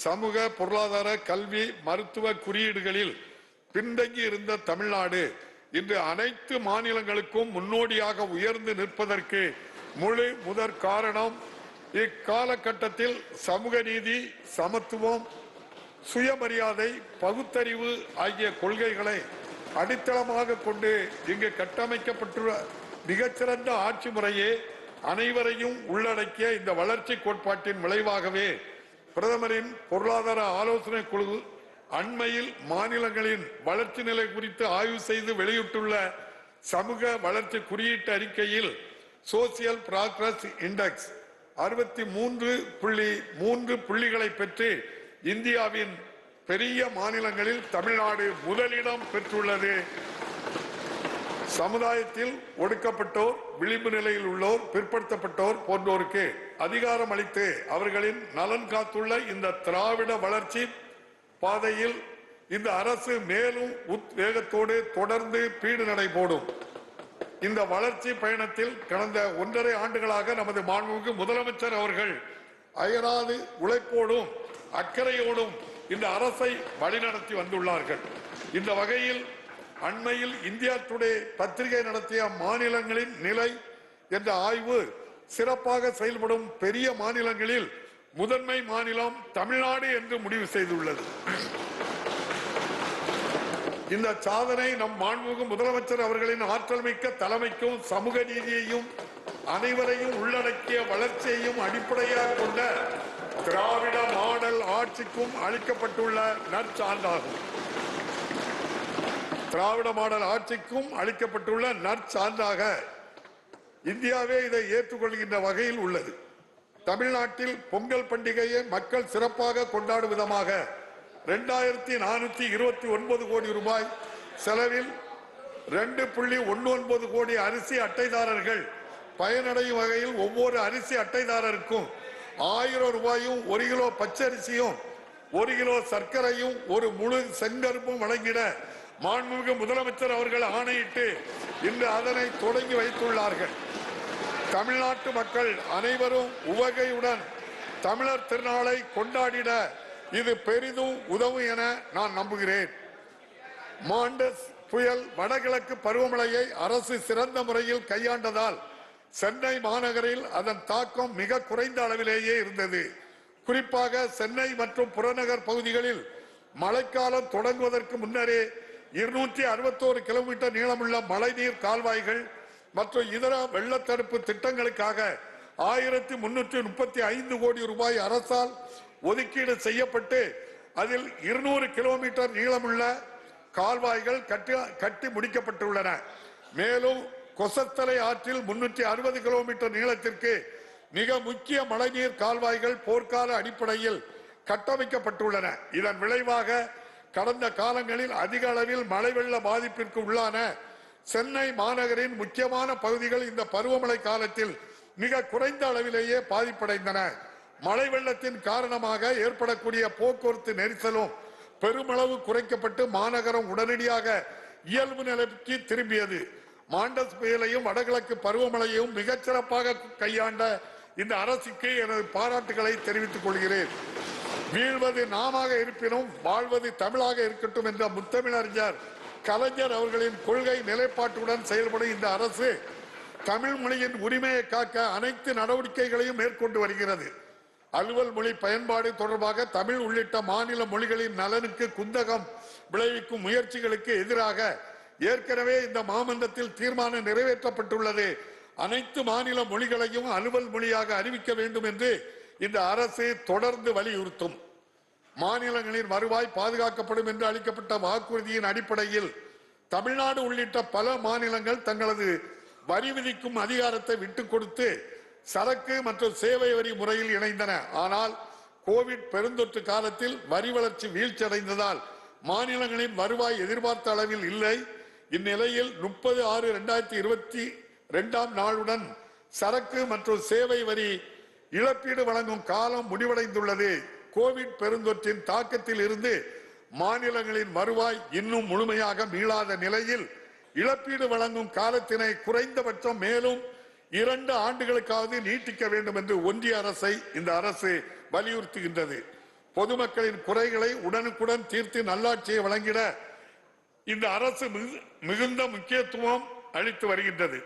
சமூக, பொருளாதார, கல்வி, மருத்துவ குறியீடுகளில் பின்தங்கி இருந்த தமிழ்நாடு இன்று அனைத்து மாநிலங்களுக்கும் முன்னோடியாக உயர்ந்து நிற்பதற்கு முதற் காரணம் இக்காலகட்டத்தில் சமூக நீதி, சமத்துவம், சுயமரியாதை, பகுத்தறிவு ஆகிய கொள்கைகளை அடித்தளமாக கொண்டு இங்கு கட்டமைக்கப்பட்டுள்ள மிகச்சிறந்த ஆட்சி முறையே அனைவரையும் உள்ளடக்கிய இந்த வளர்ச்சி கோட்பாட்டின் விளைவாகவே பிரதமரின் பொருளாதார ஆலோசனை குழு அண்மையில் மாநிலங்களின் வளர்ச்சி நிலை குறித்து ஆய்வு செய்து வெளியிட்டுள்ள சமூக வளர்ச்சி குறியீட்டு அறிக்கையில் சோசியல் ப்ராக்ரஸ் இண்டெக்ஸ் 63.3 புள்ளிகளை பெற்று இந்தியாவின் பெரிய மாநிலங்களில் தமிழ்நாடு முதலிடம் பெற்றுள்ளது. சமுதாயத்தில் ஒடுக்கப்பட்டோர், விளிம்பு நிலையில் உள்ளோர், பிற்படுத்தப்பட்டோர் போன்றோருக்கு அதிகாரம் அளித்து அவர்களின் நலன் காத்துள்ள இந்த திராவிட வளர்ச்சி பாதையில் இந்த அரசு மேலும் உத்வேகத்தோடு தொடர்ந்து பீடு நடை போடும். இந்த வளர்ச்சி பயணத்தில் கடந்த 1.5 ஆண்டுகளாக நமது மாண்புமிகு முதலமைச்சர் அவர்கள் அயராது உழைப்போடும் அக்கறையோடும் இந்த அரசை வழிநடத்தி வந்துள்ளார்கள். இந்த வகையில் அண்மையில் இந்தியா டுடே பத்திரிகை நடத்திய மாநிலங்களின் நிலை என்ற ஆய்வு சிறப்பாக செயல்படும் பெரிய மாநிலங்களில் முதன்மை மாநிலம் தமிழ்நாடு என்று முடிவு செய்துள்ளது. இந்த சாதனை நம் மாண்புமிகு முதலமைச்சர் அவர்களின் ஆற்றல் மிக்க தலைமைக்கும் சமூக நீதியையும் அனைவரையும் உள்ளடக்கிய வளர்ச்சியையும் அடிப்படையாக கொண்ட திராவிட மாடல் ஆட்சிக்கும் அளிக்கப்பட்டுள்ள நற்சான்றாகும். திராவிட மாடல் ஆட்சிக்கும் அளிக்கப்பட்டுள்ள நற்சான்றாக இந்தியாவே இதை ஏற்றுக்கொள்கின்ற வகையில் உள்ளது. தமிழ்நாட்டில் பொங்கல் பண்டிகையை மக்கள் சிறப்பாக கொண்டாடும் விதமாக 2429 கோடி ரூபாய் செலவில் 2.19 கோடி அரிசி அட்டைதாரர்கள் பயனடையும் வகையில் ஒவ்வொரு அரிசி அட்டைதாரருக்கும் 1000 ரூபாயும் 1 கிலோ பச்சரிசியும் 1 கிலோ சர்க்கரையும் ஒரு முழு செங்கருப்பும் வழங்கிட மாண்புமிகு முதலமைச்சர் அவர்கள் ஆணையிட்டு இன்று அதனை தொடங்கி வைத்துள்ளார்கள். தமிழ்நாட்டு மக்கள் அனைவரும் உவகையுடன் தமிழர் திருநாளை கொண்டாடிட இது பெரிதும் உதவும் என நான் நம்புகிறேன். மாண்டஸ் புயல் வடகிழக்கு பருவமழையை அரசு சிறந்த முறையில் கையாண்டதால் சென்னை மாநகரில் அதன் தாக்கம் மிக குறைந்த அளவிலேயே இருந்தது. குறிப்பாக சென்னை மற்றும் புறநகர் பகுதிகளில் மழைக்காலம் தொடங்குவதற்கு முன்னரே 261 கிலோமீட்டர் நீளமுள்ள மழைநீர் கால்வாய்கள் மற்றும் இதர வெள்ளத்தடுப்பு திட்டங்களுக்காக 1335 கோடி ரூபாய் அரசால் ஒதுக்கீடு செய்யப்பட்டு அதில் 200 கிலோமீட்டர் நீளமுள்ள கால்வாய்கள் கட்டி முடிக்கப்பட்டுள்ளன. மேலும் கொசத்தலை ஆற்றில் 360 கிலோமீட்டர் நீளத்திற்கு மிக முக்கிய மழைநீர் கால்வாய்கள் போர்க்கால அடிப்படையில் கட்டமைக்கப்பட்டுள்ளன. இதன் விளைவாக கடந்த காலங்களில் அதிக அளவில் மழை வெள்ள பாதிப்பிற்கு உள்ளான சென்னை மாநகரின் முக்கியமான பகுதிகள் இந்த பருவமழை காலத்தில் மிக குறைந்த அளவிலேயே பாதிப்படைந்தன. மழை வெள்ளத்தின் காரணமாக ஏற்படக்கூடிய போக்குவரத்து நெரிசலும் பெருமளவு குறைக்கப்பட்டு மாநகரம் உடனடியாக இயல்பு நிலைக்கு திரும்பியது. மாண்டஸ் புயலையும் வடகிழக்கு பருவமழையையும் மிகச்சிறப்பாக கையாண்ட இந்த அரசுக்கு எனது பாராட்டுகளை தெரிவித்துக் கொள்கிறேன். வீழ்வது நாமாக இருப்பினும் வாழ்வது தமிழாக இருக்கட்டும் என்ற முத்தமிழறிஞர் கலைஞர் அவர்களின் கொள்கை நிலைப்பாட்டுடன் செயல்படும் இந்த அரசு தமிழ் மொழியின் உரிமையை காக்க அனைத்து நடவடிக்கைகளையும் மேற்கொண்டு வருகிறது. அலுவல் மொழி பயன்பாடு தொடர்பாக தமிழ் உள்ளிட்ட மாநில மொழிகளின் நலனுக்கு குந்தகம் விளைவிக்கும் முயற்சிகளுக்கு எதிராக ஏற்கனவே இந்த மாமன்றத்தில் தீர்மானம் நிறைவேற்றப்பட்டுள்ளது. அனைத்து மாநில மொழிகளையும் அலுவல் மொழியாக அறிவிக்க வேண்டும் என்று இந்த அரசு தொடர்ந்து வலியுறுத்தும். மாநிலங்களின் வருவாய் பாதுகாக்கப்படும் என்று அளிக்கப்பட்ட வாக்குறுதியின் அடிப்படையில் தமிழ்நாடு உள்ளிட்ட பல மாநிலங்கள் தங்களது வரி விதிக்கும் அதிகாரத்தை விட்டுக் கொடுத்து சரக்கு மற்றும் சேவை வரி முறையில் இணைந்தன. ஆனால் கோவிட் பெருந்தொற்று காலத்தில் வரி வளர்ச்சி வீழ்ச்சியடைந்ததால் மாநிலங்களின் வருவாய் எதிர்பார்த்த அளவில் இல்லை. இந்நிலையில் 30/6/2022 நாளுடன் சரக்கு மற்றும் சேவை வரி இழப்பீடு வழங்கும் காலம் முடிவடைந்துள்ளது. கோவிட் பெருந்தொற்றின் தாக்கத்தில் இருந்து மாநிலங்களின் வருவாய் இன்னும் முழுமையாக மீளாத நிலையில் இழப்பீடு வழங்கும் காலத்தினை குறைந்தபட்சம் மேலும் 2 ஆண்டுகளுக்காவது நீட்டிக்க வேண்டும் என்று ஒன்றிய அரசை இந்த அரசு வலியுறுத்துகின்றது. பொதுமக்களின் குறைகளை உடனுக்குடன் தீர்த்து நல்லாட்சியை வழங்கிட இந்த அரசு மிகுந்த முக்கியத்துவம் அளித்து வருகின்றது.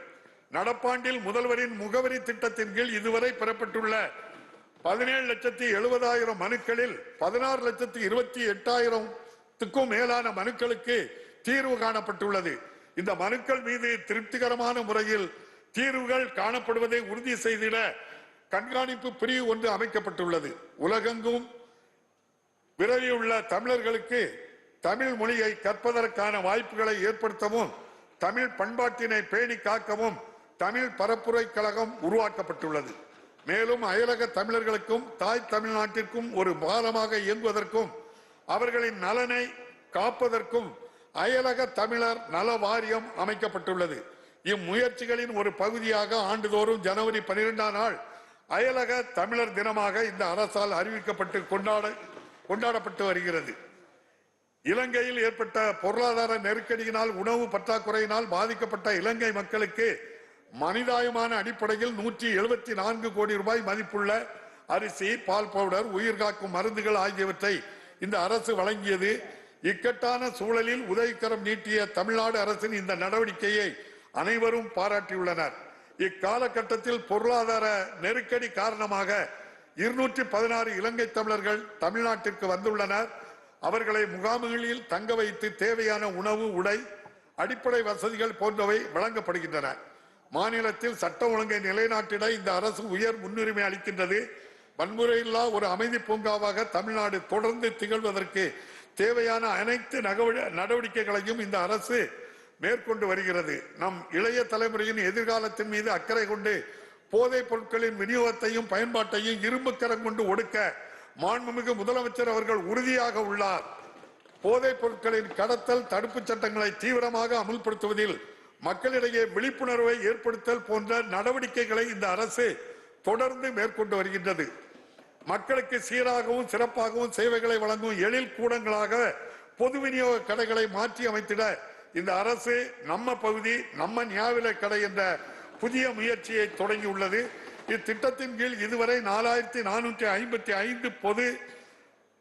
நடப்பாண்டில் முதல்வரின் முகவரி திட்டத்தின் கீழ் இதுவரை பெறப்பட்டுள்ள 17,70,000 மனுக்களில் 16,28,000க்கும் மேலான மனுக்களுக்கு தீர்வு காணப்பட்டுள்ளது. இந்த மனுக்கள் மீது திருப்திகரமான முறையில் தீர்வுகள் காணப்படுவதை உறுதி செய்திட கண்காணிப்பு பிரிவு ஒன்று அமைக்கப்பட்டுள்ளது. உலகெங்கும் விரவியுள்ள தமிழர்களுக்கு தமிழ் மொழியை கற்பதற்கான வாய்ப்புகளை ஏற்படுத்தவும் தமிழ் பண்பாட்டினை பேணி காக்கவும் தமிழ் பரப்புரை கழகம் உருவாக்கப்பட்டுள்ளது. மேலும் அயலக தமிழர்களுக்கும் தாய் தமிழ்நாட்டிற்கும் ஒரு பாலமாக இயங்குவதற்கும் அவர்களின் நலனை காப்பதற்கும் அயலக தமிழர் நல வாரியம் அமைக்கப்பட்டுள்ளது. இம்முயற்சிகளின் ஒரு பகுதியாக ஆண்டுதோறும் ஜனவரி 12ஆம் நாள் அயலக தமிழர் தினமாக இந்த அரசால் அறிவிக்கப்பட்டு கொண்டாடப்பட்டு வருகிறது. இலங்கையில் ஏற்பட்ட பொருளாதார நெருக்கடியினால் உணவு பற்றாக்குறையினால் பாதிக்கப்பட்ட இலங்கை மக்களுக்கு மனிதாயமான அடிப்படையில் 174 கோடி ரூபாய் மதிப்புள்ள அரிசி, பால் பவுடர், உயிர்காக்கும் மருந்துகள் ஆகியவற்றை இந்த அரசு வழங்கியது. இக்கட்டான சூழலில் உதவிக்கரம் நீட்டிய தமிழ்நாடு அரசின் இந்த நடவடிக்கையை அனைவரும் பாராட்டியுள்ளனர். இக்காலகட்டத்தில் பொருளாதார நெருக்கடி காரணமாக 216 இலங்கை தமிழர்கள் தமிழ்நாட்டிற்கு வந்துள்ளனர். அவர்களை முகாம்களில் தங்க வைத்து தேவையான உணவு, உடை, அடிப்படை வசதிகள் போன்றவை வழங்கப்படுகின்றன. மாநிலத்தில் சட்ட ஒழுங்கை நிலைநாட்டிட இந்த அரசு உயர் முன்னுரிமை அளிக்கின்றது. வன்முறையில்லா ஒரு அமைதி பூங்காவாக தமிழ்நாடு தொடர்ந்து திகழ்வதற்கு தேவையான அனைத்து நடவடிக்கைகளையும் இந்த அரசு மேற்கொண்டு வருகிறது. நம் இளைய தலைமுறையின் எதிர்காலத்தின் மீது அக்கறை கொண்டு போதைப் பொருட்களின் விநியோகத்தையும் பயன்பாட்டையும் இரும்பு கரம் கொண்டு ஒடுக்க மாண்புமிகு முதலமைச்சர் அவர்கள் உறுதியாக உள்ளார். போதைப் பொருட்களின் கடத்தல் தடுப்பு சட்டங்களை தீவிரமாக அமுல்படுத்துவதில் மக்களிடையே விழிப்புணர்வை ஏற்படுத்தல் போன்ற நடவடிக்கைகளை இந்த அரசு தொடர்ந்து மேற்கொண்டு வருகின்றது. மக்களுக்கு சீராகவும் சிறப்பாகவும் சேவைகளை வழங்கும் எழில் கூடங்களாக பொது விநியோக கடைகளை மாற்றி அமைத்திட இந்த அரசு நம்ம பகுதி நம்ம ஞாபக கடை என்ற புதிய முயற்சியை தொடங்கியுள்ளது. இத்திட்டத்தின் கீழ் இதுவரை 4455 பொது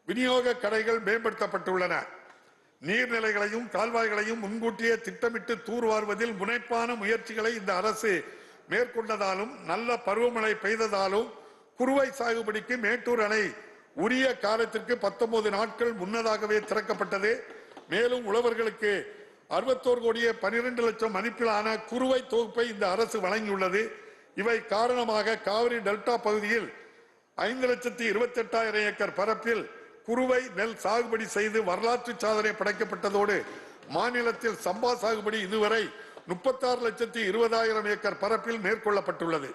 விநியோக கடைகள் மேம்படுத்தப்பட்டுள்ளன. நீர்நிலைகளையும் கால்வாய்களையும் முன்கூட்டியே திட்டமிட்டு தூர்வாருவதில் முனைப்பான முயற்சிகளை இந்த அரசு மேற்கொண்டதாலும் நல்ல பருவமழை பெய்ததாலும் குறுவை சாகுபடிக்கு மேட்டூர் அணை உரிய காலத்திற்கு 19 நாட்கள் முன்னதாகவே திறக்கப்பட்டது. மேலும் உழவர்களுக்கு 61 கோடியே 12 லட்சம் மதிப்பிலான குறுவை தொகுப்பை இந்த அரசு வழங்கியுள்ளது. இவை காரணமாக காவிரி டெல்டா பகுதியில் 5,28,000 ஏக்கர் பரப்பில் குறுவை நெல் சாகுபடி செய்து வரலாற்று சாதனை படைக்கப்பட்டதோடு மாநிலத்தில் சம்பா சாகுபடி இதுவரை 36,20,000 ஏக்கர் பரப்பில் மேற்கொள்ளப்பட்டுள்ளது.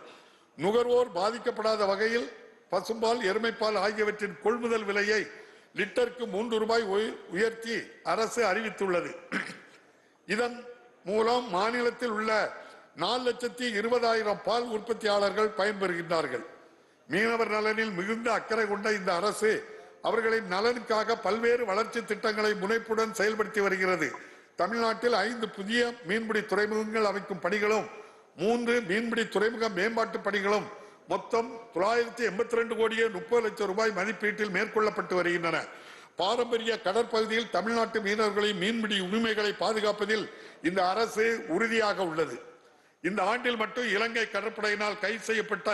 நுகர்வோர் பாதிக்கப்படாத வகையில் பசும்பால், எருமைப்பால் ஆகியவற்றின் கொள்முதல் விலையை லிட்டருக்கு 3 ரூபாய் உயர்த்தி அரசு அறிவித்துள்ளது. இதன் மூலம் மாநிலத்தில் உள்ள 4,20,000 பால் உற்பத்தியாளர்கள் பயன்பெறுகின்றார்கள். மீனவர் நலனில் மிகுந்த அக்கறை கொண்ட இந்த அரசு அவர்களின் நலனுக்காக பல்வேறு வளர்ச்சி திட்டங்களை முனைப்புடன் செயல்படுத்தி வருகிறது. தமிழ்நாட்டில் 5 புதிய மீன்பிடி துறைமுகங்கள் அமைக்கும் பணிகளும் 3 மீன்பிடி துறைமுக மேம்பாட்டு பணிகளும் மொத்தம் 982 கோடியே 30 லட்சம் ரூபாய் மதிப்பீட்டில் மேற்கொள்ளப்பட்டு வருகின்றன. பாரம்பரிய கடற்பகுதியில் தமிழ்நாட்டு மீனவர்களின் மீன்பிடி உரிமைகளை பாதுகாப்பதில் இந்த அரசு உறுதியாக உள்ளது. இந்த ஆண்டில் மட்டும் இலங்கை கடற்படையினால் கைது செய்யப்பட்ட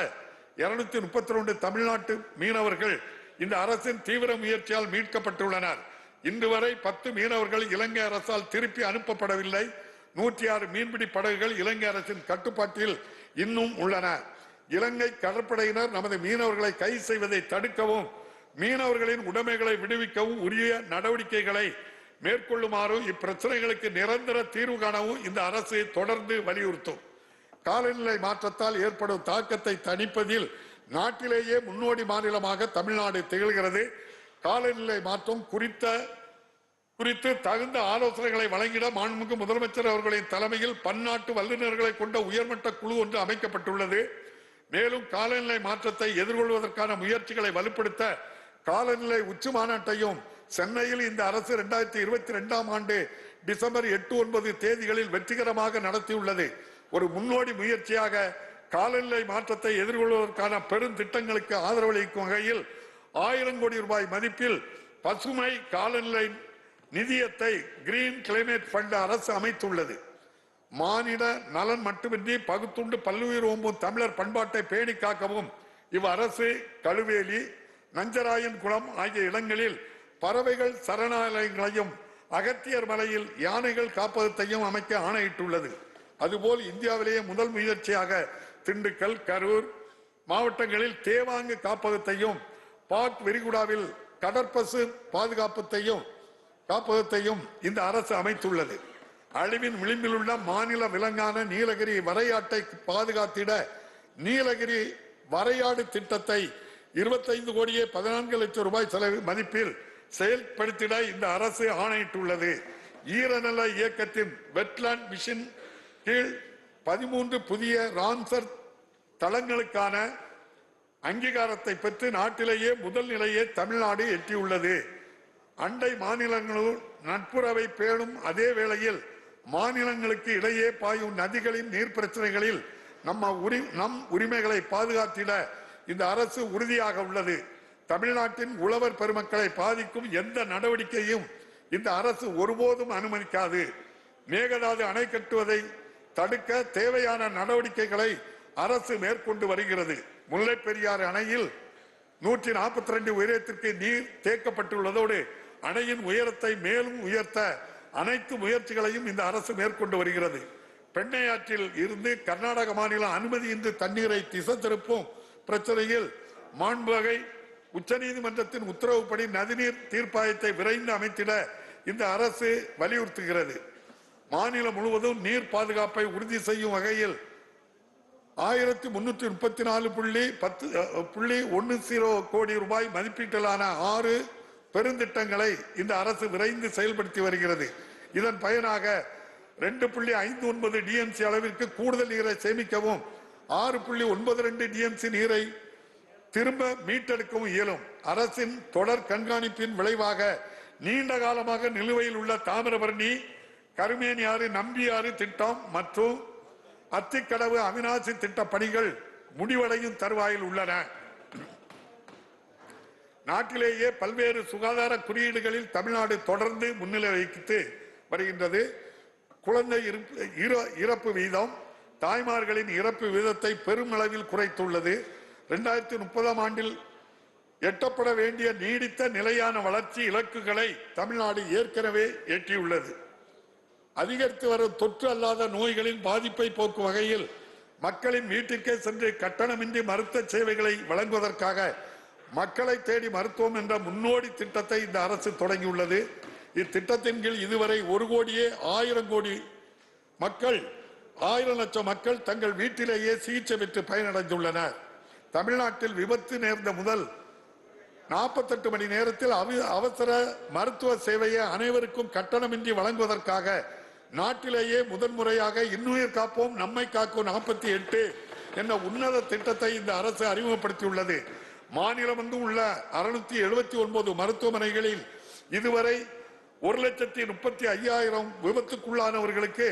232 தமிழ்நாட்டு மீனவர்கள் இந்த அரசின் தீவிர முயற்சியால் மீட்கப்பட்டுள்ளனர். இன்று வரை 10 மீனவர்கள் இலங்கை அரசால் திருப்பி அனுப்பப்படவில்லை. 106 மீன்பிடி படகுகள் இலங்கை அரசின் கட்டுப்பாட்டில் இன்னும் உள்ளன. இலங்கை கடற்படையினர் நமது மீனவர்களை கைது செய்வதை தடுக்கவும் மீனவர்களின் உடைமைகளை விடுவிக்கவும் உரிய நடவடிக்கைகளை மேற்கொள்ளுமாறும் இப்பிரச்சனைகளுக்கு நிரந்தர தீர்வு காணவும் இந்த அரசு தொடர்ந்து வலியுறுத்தும். காலநிலை மாற்றத்தால் ஏற்படும் தாக்கத்தை தணிப்பதில் நாட்டிலேயே முன்னோடி மாநிலமாக தமிழ்நாடு திகழ்கிறது. காலநிலை மாற்றம் குறித்து தகுந்த ஆலோசனைகளை வழங்கிட மாண்புமிகு முதலமைச்சர் அவர்களின் தலைமையில் பன்னாட்டு வல்லுநர்களை கொண்ட உயர்மட்ட குழு ஒன்று அமைக்கப்பட்டுள்ளது. மேலும் காலநிலை மாற்றத்தை எதிர்கொள்வதற்கான முயற்சிகளை வலுப்படுத்த காலநிலை உச்சி மாநாட்டையும் சென்னையில் இந்த அரசு 2022ஆம் ஆண்டு டிசம்பர் 8, 9 தேதிகளில் வெற்றிகரமாக நடத்தியுள்ளது. ஒரு முன்னோடி முயற்சியாக காலநிலை மாற்றத்தை எதிர்கொள்வதற்கான பெரும் திட்டங்களுக்கு ஆதரவளிக்கும் வகையில் 1000 கோடி ரூபாய் மதிப்பில் பசுமை காலநிலை நிதியத்தை கிரீன் கிளைமேட் ஃபண்ட் அரசு அமைத்துள்ளது. மாநில நலன் மட்டுமின்றி பகுத்துண்டு பல்லுயிர் ஓம்பும் தமிழர் பண்பாட்டை பேணி காக்கவும் இவ்வரசு கழுவேலி, நஞ்சராயன் குளம் ஆகிய இடங்களில் பறவைகள் சரணாலயங்களையும் அகத்தியர் மலையில் யானைகள் காப்பகத்தையும் அமைக்க ஆணையிட்டுள்ளது. அதுபோல் இந்தியாவிலேயே முதல் முயற்சியாக திண்டுக்கல், கரூர் மாவட்டங்களில் தேவாங்கு காப்பகத்தையும் பாக் விரிகுடாவில் கடற்பசு காப்பகத்தையும் இந்த அரசு அமைத்துள்ளது. அழிவின் விளிம்பில் உள்ள மாநில விலங்கான நீலகிரி வரையாட்டை பாதுகாத்திட நீலகிரி வரையாடு திட்டத்தை 25 கோடியே 14 லட்சம் ரூபாய் செலவு மதிப்பில் செயல்படுத்திட இந்த அரசு ஆணையிட்டுள்ளது. ஈரநில இயக்கத்தின் வெட்லாண்ட் மிஷன் கீழ் 13 புதிய ராம்சர் தளங்களுக்கான அங்கீகாரத்தை பெற்று நாட்டிலேயே முதல் நிலையை தமிழ்நாடு எட்டியுள்ளது. அண்டை மாநிலங்களுள் நட்புறவை பேணும் அதே வேளையில் மாநிலங்களுக்கு இடையே பாயும் நதிகளின் நீர் பிரச்சனைகளில் நம் உரிமைகளை பாதுகாத்திட இந்த அரசு உறுதியாக உள்ளது. தமிழ்நாட்டின் உழவர் பெருமக்களை பாதிக்கும் எந்த நடவடிக்கையும் இந்த அரசு ஒருபோதும் அனுமதிக்காது. மேகதாது அணை கட்டுவதை தடுக்க தேவையான நடவடிக்கைகளை அரசு மேற்கொண்டு வருகிறது. முல்லை பெரியாறு அணையில் 142 உயரத்திற்கு நீர் தேக்கப்பட்டுள்ளதோடு அணையின் உயரத்தை மேலும் உயர்த்த அனைத்து முயற்சிகளையும் இந்த அரசு மேற்கொண்டு வருகிறது. பெண்ணையாற்றில் இருந்து கர்நாடக மாநிலம் அனுமதியின்றி தண்ணீரை திசை திருப்பும் பிரச்சனையில் மாண்புவகை உச்சநீதிமன்றத்தின் உத்தரவுப்படி நதிநீர் தீர்ப்பாயத்தை விரைந்து அமைத்திட இந்த அரசு வலியுறுத்துகிறது. மாநிலம் முழுவதும் நீர் பாதுகாப்பை உறுதி செய்யும் வகையில் 1334.10 கோடி ரூபாய் மதிப்பீட்டிலான 6 பெருந்திட்டங்களை இந்த அரசு விரைந்து செயல்படுத்தி வருகிறது. இதன் பயனாக 2.59 டிஎம்சி அளவிற்கு கூடுதல் நீரை சேமிக்கவும் 6.92 டிஎம்சி நீரை திரும்ப மீட்டெடுக்கவும் இயலும். அரசின் தொடர் கண்காணிப்பின் விளைவாக நீண்ட காலமாக நிலுவையில் உள்ள தாமிரபரணி, கருமேனியாறு, நம்பியாறு திட்டம் மற்றும் அத்திக்கடவு, அவிநாசி திட்ட பணிகள் முடிவடையும் தருவாயில் உள்ளன. நாட்டிலேயே பல்வேறு சுகாதார குறியீடுகளில் தமிழ்நாடு தொடர்ந்து முன்னிலை வகித்து வருகின்றது. குழந்தை இறப்பு வீதம் தாய்மார்களின் இறப்பு வீதத்தை பெருமளவில் குறைத்துள்ளது. 2030 ஆண்டில் எட்டப்பட வேண்டிய நீடித்த நிலையான வளர்ச்சி இலக்குகளை தமிழ்நாடு ஏற்கனவே எட்டியுள்ளது. அதிகரித்து வரும் தொற்று அல்லாத நோய்களின் பாதிப்பை போக்கும் வகையில் மக்களின் வீட்டிற்கே சென்று கட்டணமின்றி மருத்துவ சேவைகளை வழங்குவதற்காக மக்களை தேடி மருத்துவம் என்ற முன்னோடி திட்டத்தை இந்த அரசு தொடங்கியுள்ளது. இத்திட்டத்தின் கீழ் இதுவரை 1,00,00,000 லட்சம் மக்கள் தங்கள் வீட்டிலேயே சிகிச்சை பெற்று பயனடைந்துள்ளனர். தமிழ்நாட்டில் விபத்து நேர்ந்த முதல் 48 மணி நேரத்தில் அவசர மருத்துவ சேவையை அனைவருக்கும் கட்டணமின்றி வழங்குவதற்காக நாட்டிலேயே முதன்முறையாக இன்னுயிர் காப்போம் நம்மை காக்கும் 48 என்ற உன்னத திட்டத்தை இந்த அரசு அறிமுகப்படுத்தியுள்ளது. மாநிலம் உள்ள 679 மருத்துவமனைகளில் இதுவரை 1,35,000 விபத்துக்குள்ளானவர்களுக்கு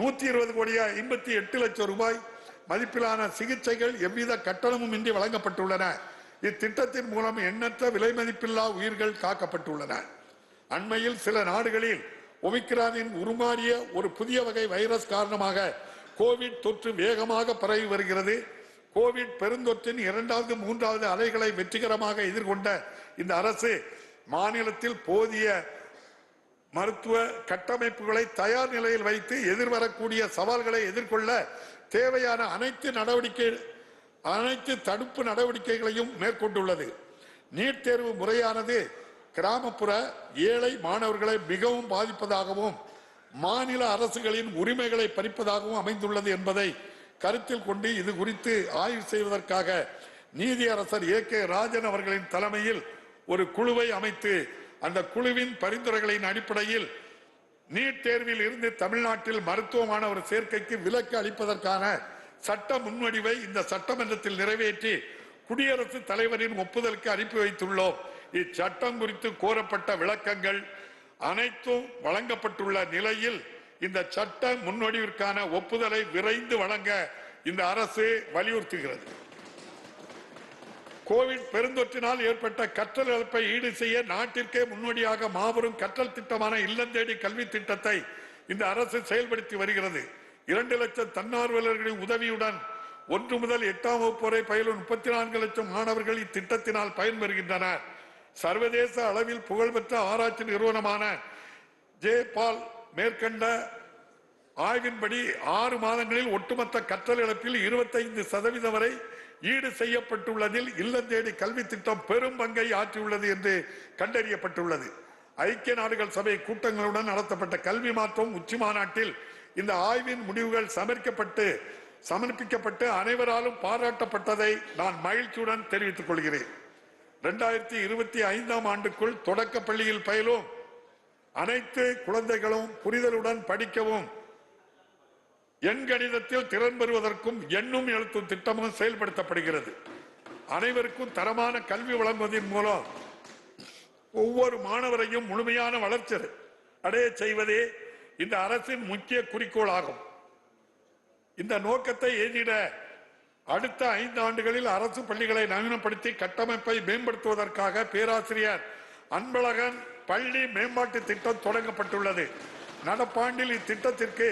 120,58 லட்சம் ரூபாய் மதிப்பிலான சிகிச்சைகள் எவ்வித கட்டணமும் இன்றி வழங்கப்பட்டுள்ளன. இத்திட்டத்தின் மூலம் எண்ணற்ற விலை மதிப்பில்லா உயிர்கள் காக்கப்பட்டுள்ளன. அண்மையில் சில நாடுகளில் ஒமிக்ரானின் உருமாறிய ஒரு புதிய வகை வைரஸ் காரணமாக கோவிட் தொற்று வேகமாக பரவி வருகிறது. கோவிட் பெருந்தொற்றின் 2வது 3வது அலைகளை வெற்றிகரமாக எதிர்கொண்ட இந்த அரசு மாநிலத்தில் போதிய மருத்துவ கட்டமைப்புகளை தயார் நிலையில் வைத்து எதிர்வரக்கூடிய சவால்களை எதிர்கொள்ள தேவையான அனைத்து தடுப்பு நடவடிக்கைகளையும் மேற்கொண்டுள்ளது. நீட் தேர்வு முறையானது கிராமப்புற ஏழை மாணவர்களை மிகவும் பாதிப்பதாகவும் மாநில அரசுகளின் உரிமைகளை பறிப்பதாகவும் அமைந்துள்ளது என்பதை கருத்தில் கொண்டு இது குறித்து ஆய்வு செய்வதற்காக நீதியரசர் ஏ கே ராஜன் அவர்களின் தலைமையில் ஒரு குழுவை அமைத்து அந்த குழுவின் பரிந்துரைகளின் அடிப்படையில் நீட் தேர்வில் இருந்து தமிழ்நாட்டில் மருத்துவ மாணவர் சேர்க்கைக்கு விலக்கு அளிப்பதற்கான சட்ட முன்வடிவை இந்த சட்டமன்றத்தில் நிறைவேற்றி குடியரசுத் தலைவரின் ஒப்புதலுக்கு அனுப்பி வைத்துள்ளோம். இச்சட்டம் குறித்து கோரப்பட்ட விளக்கங்கள் அனைத்தும் வழங்கப்பட்டுள்ள நிலையில் இந்த சட்ட முன்வடிவிற்கான ஒப்புதலை விரைந்து வழங்க இந்த அரசு வலியுறுத்துகிறது. கோவிட் பெருந்தொற்றினால் ஏற்பட்ட கற்றல் இழப்பை ஈடு செய்ய நாட்டிற்கே முன்னோடியாக மாபெரும் கற்றல் திட்டமான இல்லந்தேடி கல்வி திட்டத்தை இந்த அரசு செயல்படுத்தி வருகிறது. 2 லட்சம் தன்னார்வலர்களின் உதவியுடன் 1 முதல் 8ஆம் வகுப்பு வரை பயிலும் 34 லட்சம் மாணவர்கள் இத்திட்டத்தினால் பயன்பெறுகின்றனர். சர்வதேச அளவில் புகழ்பெற்ற ஆராய்ச்சி நிறுவனமான ஜே.பால் மேற்கண்ட ஆய்வின்படி 6 மாதங்களில் ஒட்டுமொத்த கற்றல் இழப்பில் 25% வரை ஈடு செய்யப்பட்டுள்ளதில் இல்லந்தேடி கல்வி திட்டம் பெரும் பங்கை ஆற்றியுள்ளது என்று கண்டறியப்பட்டுள்ளது. ஐக்கிய நாடுகள் சபை கூட்டங்களுடன் நடத்தப்பட்ட கல்வி மாற்றம் உச்சி மாநாட்டில் இந்த ஆய்வின் முடிவுகள் சமர்ப்பிக்கப்பட்டு அனைவராலும் பாராட்டப்பட்டதை நான் மகிழ்ச்சியுடன் தெரிவித்துக் கொள்கிறேன். 2025ஆம் ஆண்டுக்குள் தொடக்க பள்ளியில் பயிலும் அனைத்து குழந்தைகளும் புரிதலுடன் படிக்கவும் எண்கணிதத்தில் திறன் பெறுவதற்கும் எண்ணும் எழுத்தும் திட்டமும் செயல்படுத்தப்படுகிறது. அனைவருக்கும் தரமான கல்வி வழங்குவதன் மூலம் ஒவ்வொரு மாணவரையும் முழுமையான வளர்ச்சி அடைய செய்வதே இந்த அரசின் முக்கிய குறிக்கோள் ஆகும். இந்த நோக்கத்தை எய்திட அடுத்த 5 ஆண்டுகளில் அரசு பள்ளிகளை நவீனப்படுத்தி கட்டமைப்பை மேம்படுத்துவதற்காக பேராசிரியர் அன்பழகன் பள்ளி மேம்பாட்டு திட்டம் தொடங்கப்பட்டுள்ளது. நடப்பாண்டில் இத்திட்டத்திற்கு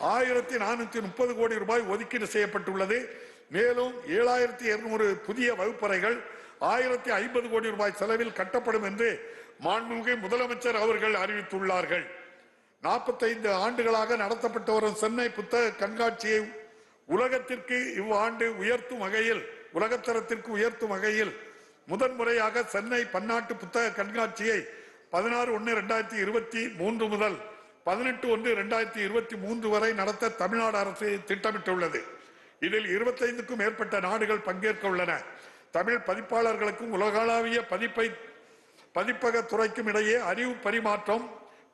1430 கோடி ரூபாய் ஒதுக்கீடு செய்யப்பட்டுள்ளது. மேலும் 7200 புதிய வகுப்பறைகள் 1050 கோடி ரூபாய் செலவில் கட்டப்படும் என்று மாண்புமிகு முதலமைச்சர் அவர்கள் அறிவித்துள்ளார்கள். 45 ஆண்டுகளாக நடத்தப்பட்டு வரும் சென்னை புத்தக கண்காட்சியை உலகத்திற்கு இவ்வாண்டு உலகத்தரத்திற்கு உயர்த்தும் வகையில் முதன்முறையாக சென்னை பன்னாட்டு புத்தக கண்காட்சியை 16/1/2023 முதல் 18/1/2023 வரை நடத்த தமிழ்நாடு அரசு திட்டமிட்டுள்ளது. இதில் 25க்கும் மேற்பட்ட நாடுகள் பங்கேற்க உள்ளன. தமிழ் பதிப்பாளர்களுக்கும் உலகளாவிய பதிப்பக துறைக்கும் இடையே அறிவு பரிமாற்றம்,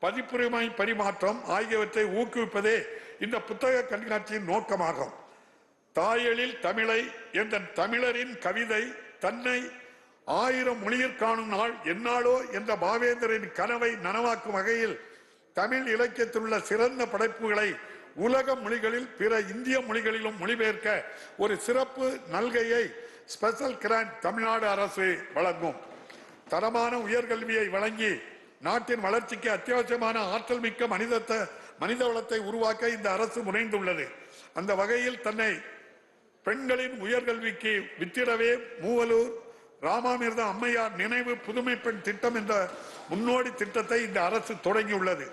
பதிப்புரிமை பரிமாற்றம் ஆகியவற்றை ஊக்குவிப்பதே இந்த புத்தக கண்காட்சியின் நோக்கமாகும். தாயெழில் தமிழை என்ற தமிழரின் கவிதை தன்னை 1000 மொழியில் காணும் நாள் எந்நாளோ என்ற பாவேந்தரின் கனவை நனவாக்கும் வகையில் தமிழ் இலக்கியத்தில் உள்ள சிறந்த படைப்புகளை உலக மொழிகளில் பிற இந்திய மொழிகளிலும் மொழிபெயர்க்க ஒரு சிறப்பு நல்கையை ஸ்பெஷல் கிராண்ட் தமிழ்நாடு அரசு வழங்கும். தரமான உயர்கல்வியை வழங்கி நாட்டின் வளர்ச்சிக்கு அத்தியாவசியமான ஆற்றல் மிக்க மனித வளத்தை உருவாக்க இந்த அரசு முனைந்துள்ளது. அந்த வகையில் தன்னை பெண்களின் உயர்கல்விக்கு வித்திடவே மூவலூர் ராமாமிர்தம் அம்மையார் நினைவு புதுமை பெண் திட்டம் என்ற முன்னோடி திட்டத்தை இந்த அரசு தொடங்கியுள்ளது.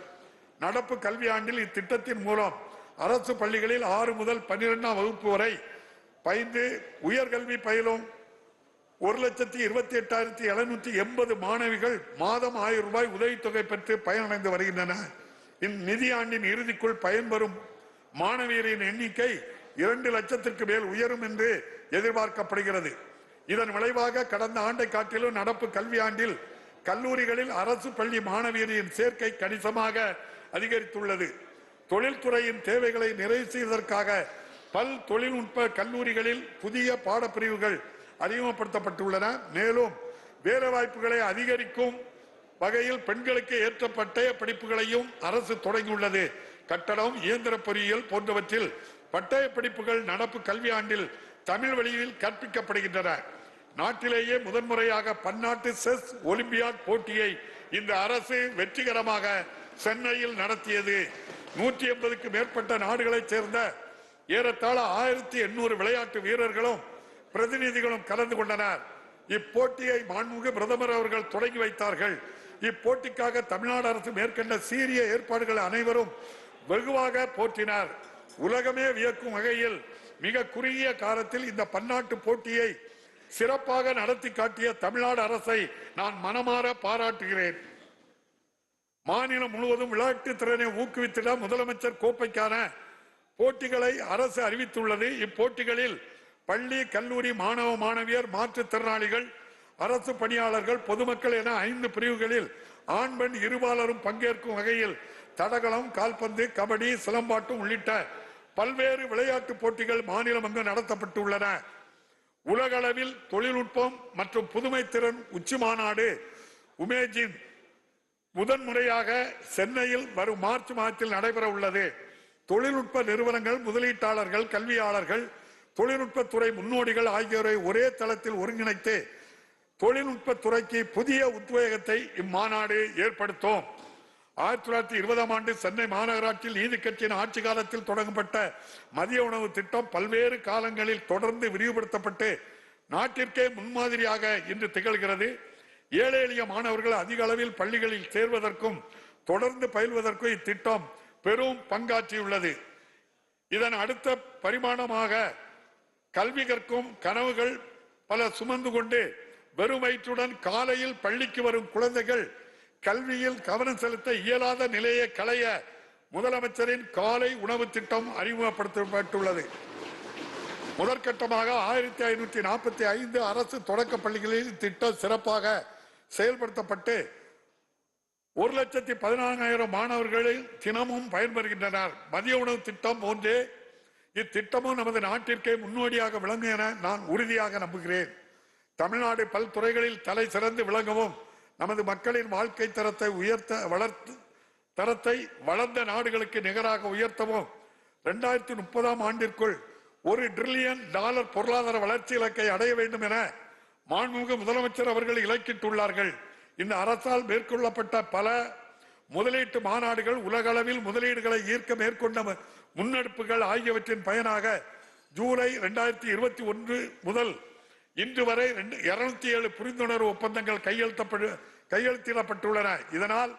நடப்பு கல்வியாண்டில் இத்திட்டத்தின் மூலம் அரசு பள்ளிகளில் 6 முதல் 12ஆம் வகுப்பு வரை பயின்று உயர்கல்வி பயிலும் 1,28,780 மாணவிகள் மாதம் 1000 ரூபாய் உதவித்தொகை பெற்று பயனடைந்து வருகின்றனர். இந்நிதியாண்டின் இறுதிக்குள் பயன்பெறும் மாணவியரின் எண்ணிக்கை 2 லட்சத்திற்கு மேல் உயரும் என்று எதிர்பார்க்கப்படுகிறது. இதன் விளைவாக கடந்த ஆண்டை காட்டிலும் நடப்பு கல்வியாண்டில் கல்லூரிகளில் அரசு பள்ளி மாணவியரின் சேர்க்கை கணிசமாக அதிகரித்துள்ளது. தொழில்துறையின் தேவைகளை நிறைவு செய்வதற்காக பல் தொழில்நுட்ப கல்லூரிகளில் புதிய பாடப்பிரிவுகள் அறிமுகப்படுத்தப்பட்டுள்ளன. மேலும் வேலைவாய்ப்புகளை அதிகரிக்கும் வகையில் பெண்களுக்கு ஏற்ற பட்டய படிப்புகளையும் அரசு தொடங்கியுள்ளது. கட்டடம், இயந்திர பொறியியல் போன்றவற்றில் பட்டய படிப்புகள் நடப்பு கல்வியாண்டில் தமிழ் வழியில் கற்பிக்கப்படுகின்றன. நாட்டிலேயே முதன்முறையாக பன்னாட்டு செஸ் ஒலிம்பியாட் போட்டியை இந்த அரசு வெற்றிகரமாக சென்னையில் நடத்தியது. 180க்கு மேற்பட்ட நாடுகளைச் சேர்ந்த ஏறத்தாழ 1800 விளையாட்டு வீரர்களும் பிரதிநிதிகளும் கலந்து கொண்டனர். இப்போட்டியை மாண்புமிகு பிரதமர் அவர்கள் தொடங்கி வைத்தார்கள். இப்போட்டிக்காக தமிழ்நாடு அரசு மேற்கொண்ட சீரிய ஏற்பாடுகள் அனைவரும் வெகுவாக போற்றினார். உலகமே வியக்கும் வகையில் மிக குறுகிய காலத்தில் இந்த பன்னாட்டு போட்டியை சிறப்பாக நடத்தி காட்டிய தமிழ்நாடு அரசை நான் மனமாற பாராட்டுகிறேன். மாநிலம் முழுவதும் விளையாட்டு திறனை ஊக்குவித்திட முதலமைச்சர் கோப்பைக்கான போட்டிகளை அரசு அறிவித்துள்ளது. இப்போட்டிகளில் பள்ளி, கல்லூரி மாணவ மாணவியர், மாற்றுத்திறனாளிகள், அரசு பணியாளர்கள், பொதுமக்கள் என 5 பிரிவுகளில் ஆண் பெண் இருபாலரும் பங்கேற்கும் வகையில் தடகளம், கால்பந்து, கபடி, சிலம்பாட்டம் உள்ளிட்ட பல்வேறு விளையாட்டு போட்டிகள் மாநிலம் அங்கு நடத்தப்பட்டுள்ளன. உலகளவில் தொழில்நுட்பம் மற்றும் புதுமை திறன் உச்சி மாநாடு உமேஜின் முதன்முறையாக சென்னையில் வரும் மார்ச் மாதத்தில் நடைபெற உள்ளது. தொழில்நுட்ப நிறுவனங்கள், முதலீட்டாளர்கள், கல்வியாளர்கள், தொழில்நுட்பத்துறை முன்னோடிகள் ஆகியோரை ஒரே தளத்தில் ஒருங்கிணைத்து தொழில்நுட்பத்துறைக்கு புதிய உத்வேகத்தை இம்மாநாடு ஏற்படுத்தும். 1920ஆம் ஆண்டு சென்னை மாநகராட்சியில் நீதி கட்சியின் ஆட்சி காலத்தில் தொடங்கப்பட்ட மதிய உணவு திட்டம் பல்வேறு காலங்களில் தொடர்ந்து விரிவுபடுத்தப்பட்டு நாட்டிற்கே முன்மாதிரியாக இன்று திகழ்கிறது. ஏழை எளிய மாணவர்கள் அதிக அளவில் பள்ளிகளில் சேர்வதற்கும் தொடர்ந்து பயில்வதற்கும் இத்திட்டம் பெரும் பங்காற்றியுள்ளது. இதன் அடுத்த பரிமாணமாக கல்வி கற்கும் கனவுகள் பல சுமந்து கொண்டு வெறும் வயிற்றுடன் காலையில் பள்ளிக்கு வரும் குழந்தைகள் கல்வியில் கவனம் செலுத்த இயலாத நிலையை களைய முதலமைச்சரின் காலை உணவு திட்டம் அறிமுகப்படுத்தப்பட்டுள்ளது. முதற்கட்டமாக 1545 அரசு தொடக்க பள்ளிகளில் திட்டம் சிறப்பாக செயல்படுத்தப்பட்டு 1,14,000 மாணவர்களில் தினமும் பயன்பெறுகின்றனர். மதிய உணவு திட்டம் போன்றே இத்திட்டமும் நமது நாட்டிற்கே முன்னோடியாக விளங்கும் என நான் உறுதியாக நம்புகிறேன். தமிழ்நாடு பல்துறைகளில் தலை சிறந்து விளங்கவும் நமது மக்களின் வாழ்க்கை தரத்தை வளர்ந்த நாடுகளுக்கு நிகராக உயர்த்தவும் 2030ஆம் ஆண்டிற்குள் $1 டிரில்லியன் பொருளாதார வளர்ச்சி இலக்கை அடைய வேண்டும் என மாண்புமிகு முதலமைச்சர் அவர்கள் இலக்கிட்டுள்ளார்கள். இந்த அரசால் மேற்கொள்ளப்பட்ட பல முதலீட்டு மாநாடுகள், உலக அளவில் முதலீடுகளை ஈர்க்க மேற்கொண்ட முன்னெடுப்புகள் ஆகியவற்றின் பயனாக ஜூலை 2021 முதல் இன்று வரை 207 புரிந்துணர்வு ஒப்பந்தங்கள் கையெழுத்திடப்பட்டுள்ளன. இதனால்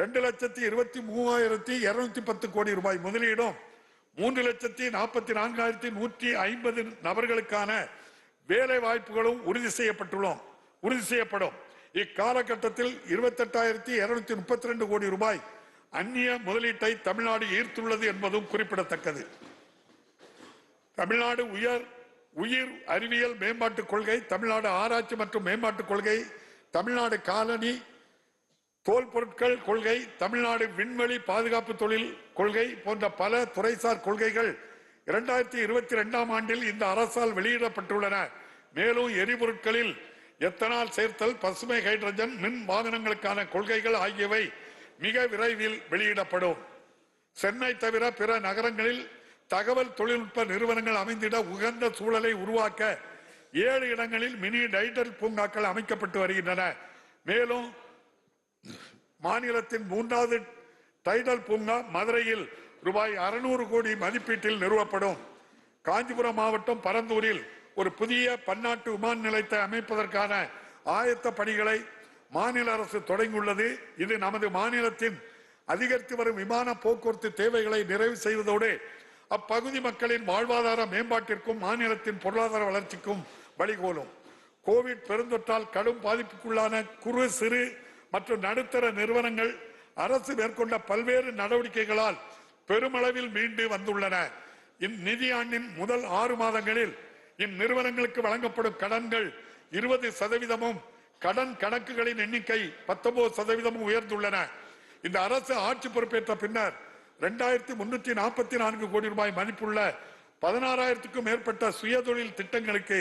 2,23,210 கோடி ரூபாய் முதலீடும் 3,44,150 நபர்களுக்கான வேலை வாய்ப்புகளும் உறுதி செய்யப்படும். இக்காலகட்டத்தில் 28,232 கோடி ரூபாய் அந்நிய முதலீட்டை தமிழ்நாடு ஈர்த்துள்ளது என்பதும் குறிப்பிடத்தக்கது. தமிழ்நாடு உயிர் அறிவியல் மேம்பாட்டுக் கொள்கை, தமிழ்நாடு ஆராய்ச்சி மற்றும் மேம்பாட்டுக் கொள்கை, தமிழ்நாடு காலனி தோல் பொருட்கள் கொள்கை, தமிழ்நாடு விண்வெளி பாதுகாப்பு தொழில் கொள்கை போன்ற பல துறைசார் கொள்கைகள் 2022ஆம் ஆண்டில் இந்த அரசால் வெளியிடப்பட்டுள்ளன. மேலும் எரிபொருட்களில் எத்தனால் சேர்த்தல், பசுமை ஹைட்ரஜன், மின் வாகனங்களுக்கான கொள்கைகள் ஆகியவை மிக விரைவில் வெளியிடப்படும். சென்னை தவிர பிற நகரங்களில் தகவல் தொழில்நுட்ப நிறுவனங்கள் அமைந்திட உகந்த சூழலை உருவாக்க 7 இடங்களில் மினி டைடல் பூங்காக்கள் அமைக்கப்பட்டு வருகின்றன. மேலும் மாநிலத்தின் 3வது டைடல் பூங்கா மதுரையில் ரூபாய் 600 கோடி மதிப்பீட்டில் நிறுவப்படும். காஞ்சிபுரம் மாவட்டம் பரந்தூரில் ஒரு புதிய பன்னாட்டு விமான நிலையத்தை அமைப்பதற்கான ஆயத்த பணிகளை மாநில அரசு தொடங்கியுள்ளது. இது நமது மாநிலத்தின் அதிகரித்து வரும் விமான போக்குவரத்து தேவைகளை நிறைவு செய்வதோடு அப்பகுதி மக்களின் வாழ்வாதார மேம்பாட்டிற்கும் மாநிலத்தின் பொருளாதார வளர்ச்சிக்கும் வழிகோலும். கோவிட் பெருந்தொற்றால் கடும் பாதிப்புக்குள்ளான குறு சிறு மற்றும் நடுத்தர நிறுவனங்கள் அரசு மேற்கொண்ட பல்வேறு நடவடிக்கைகளால் பெருமளவில் மீண்டு வந்துள்ளன. இந்நிதியாண்டின் முதல் 6 மாதங்களில் இந்நிறுவனங்களுக்கு வழங்கப்படும் கடன்கள் 20%, கடன் கணக்குகளின் எண்ணிக்கை 19% உயர்ந்துள்ளன. இந்த அரசு ஆட்சி பொறுப்பேற்ற பின்னர் 2,344 கோடி ரூபாய் மதிப்புள்ள 16,000க்கும் மேற்பட்ட சுயதொழில் திட்டங்களுக்கு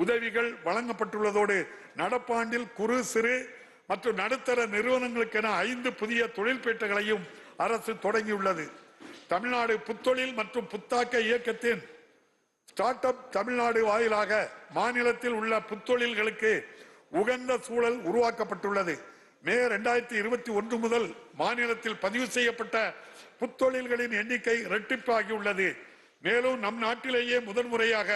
உதவிகள் வழங்கப்பட்டுள்ளதோடு நடப்பாண்டில் குறு சிறு மற்றும் நடுத்தர நிறுவனங்களுக்கென 5 புதிய தொழில்பேட்டைகளையும் அரசு தொடங்கியுள்ளது. தமிழ்நாடு புத்தொழில் மற்றும் புத்தாக்க இயக்கத்தின் ஸ்டார்ட் அப் தமிழ்நாடு வாயிலாக மாநிலத்தில் உள்ள புத்தொழில்களுக்கு உகந்த சூழல் உருவாக்கப்பட்டுள்ளது. மே 2021 முதல் மாநிலத்தில் பதிவு செய்யப்பட்ட புத்தொழில்களின் எண்ணிக்கை இரட்டிப்பாகியுள்ளது. மேலும் நம் நாட்டிலேயே முதன்முறையாக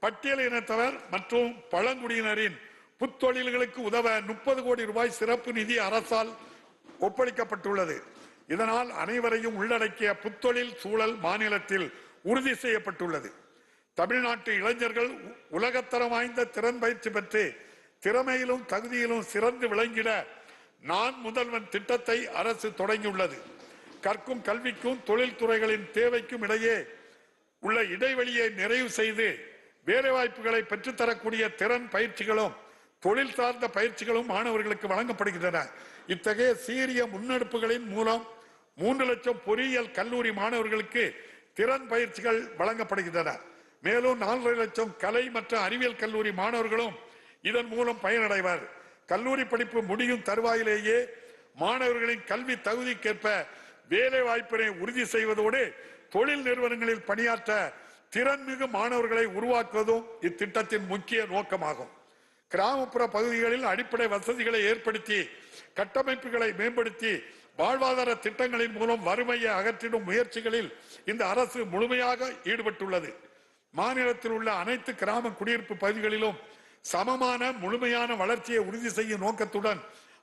பட்டியலினத்தவர் மற்றும் பழங்குடியினரின் புத்தொழில்களுக்கு உதவ 30 கோடி ரூபாய் சிறப்பு நிதி அரசால் ஒப்படைக்கப்பட்டுள்ளது. இதனால் அனைவரையும் உள்ளடக்கிய புத்தொழில் சூழல் மாநிலத்தில் உறுதி செய்யப்பட்டுள்ளது. தமிழ்நாட்டு இளைஞர்கள் உலகத்தரம் வாய்ந்த திறன் பயிற்சி பெற்று திறமையிலும் தகுதியிலும் சிறந்து விளங்கிட நான் முதல்வன் திட்டத்தை அரசு தொடங்கியுள்ளது. கற்கும் கல்விக்கும் தொழில்துறைகளின் தேவைக்கும் இடையே உள்ள இடைவெளியை நிறைவு செய்து வேலைவாய்ப்புகளை பெற்றுத்தரக்கூடிய திறன் பயிற்சிகளும் தொழில் சார்ந்த பயிற்சிகளும் மாணவர்களுக்கு வழங்கப்படுகின்றன. இத்தகைய சீரிய முன்னெடுப்புகளின் மூலம் 3 லட்சம் பொறியியல் கல்லூரி மாணவர்களுக்கு திறன் பயிற்சிகள் வழங்கப்படுகின்றன. மேலும் 4 லட்சம் கலை மற்றும் அறிவியல் கல்லூரி மாணவர்களும் இதன் மூலம் பயனடைவர். கல்லூரி படிப்பு முடியும் தருவாயிலேயே மாணவர்களின் கல்வி தகுதிக்கேற்ப வேலை வாய்ப்பினை உறுதி செய்வதோடு தொழில் நிறுவனங்களில் பணியாற்ற திறன்மிகு மாணவர்களை உருவாக்குவதும் இத்திட்டத்தின் முக்கிய நோக்கமாகும். கிராமப்புற பகுதிகளில் அடிப்படை வசதிகளை ஏற்படுத்தி கட்டமைப்புகளை மேம்படுத்தி வாழ்வாதார திட்டங்களின் மூலம் வறுமையை அகற்றிடும் முயற்சிகளில் இந்த அரசு முழுமையாக ஈடுபட்டுள்ளது. மாநிலத்தில் உள்ள அனைத்து கிராம குடியிருப்பு பகுதிகளிலும் சமமான முழுமையான வளர்ச்சியை உறுதி செய்யும் நோக்கத்துடன்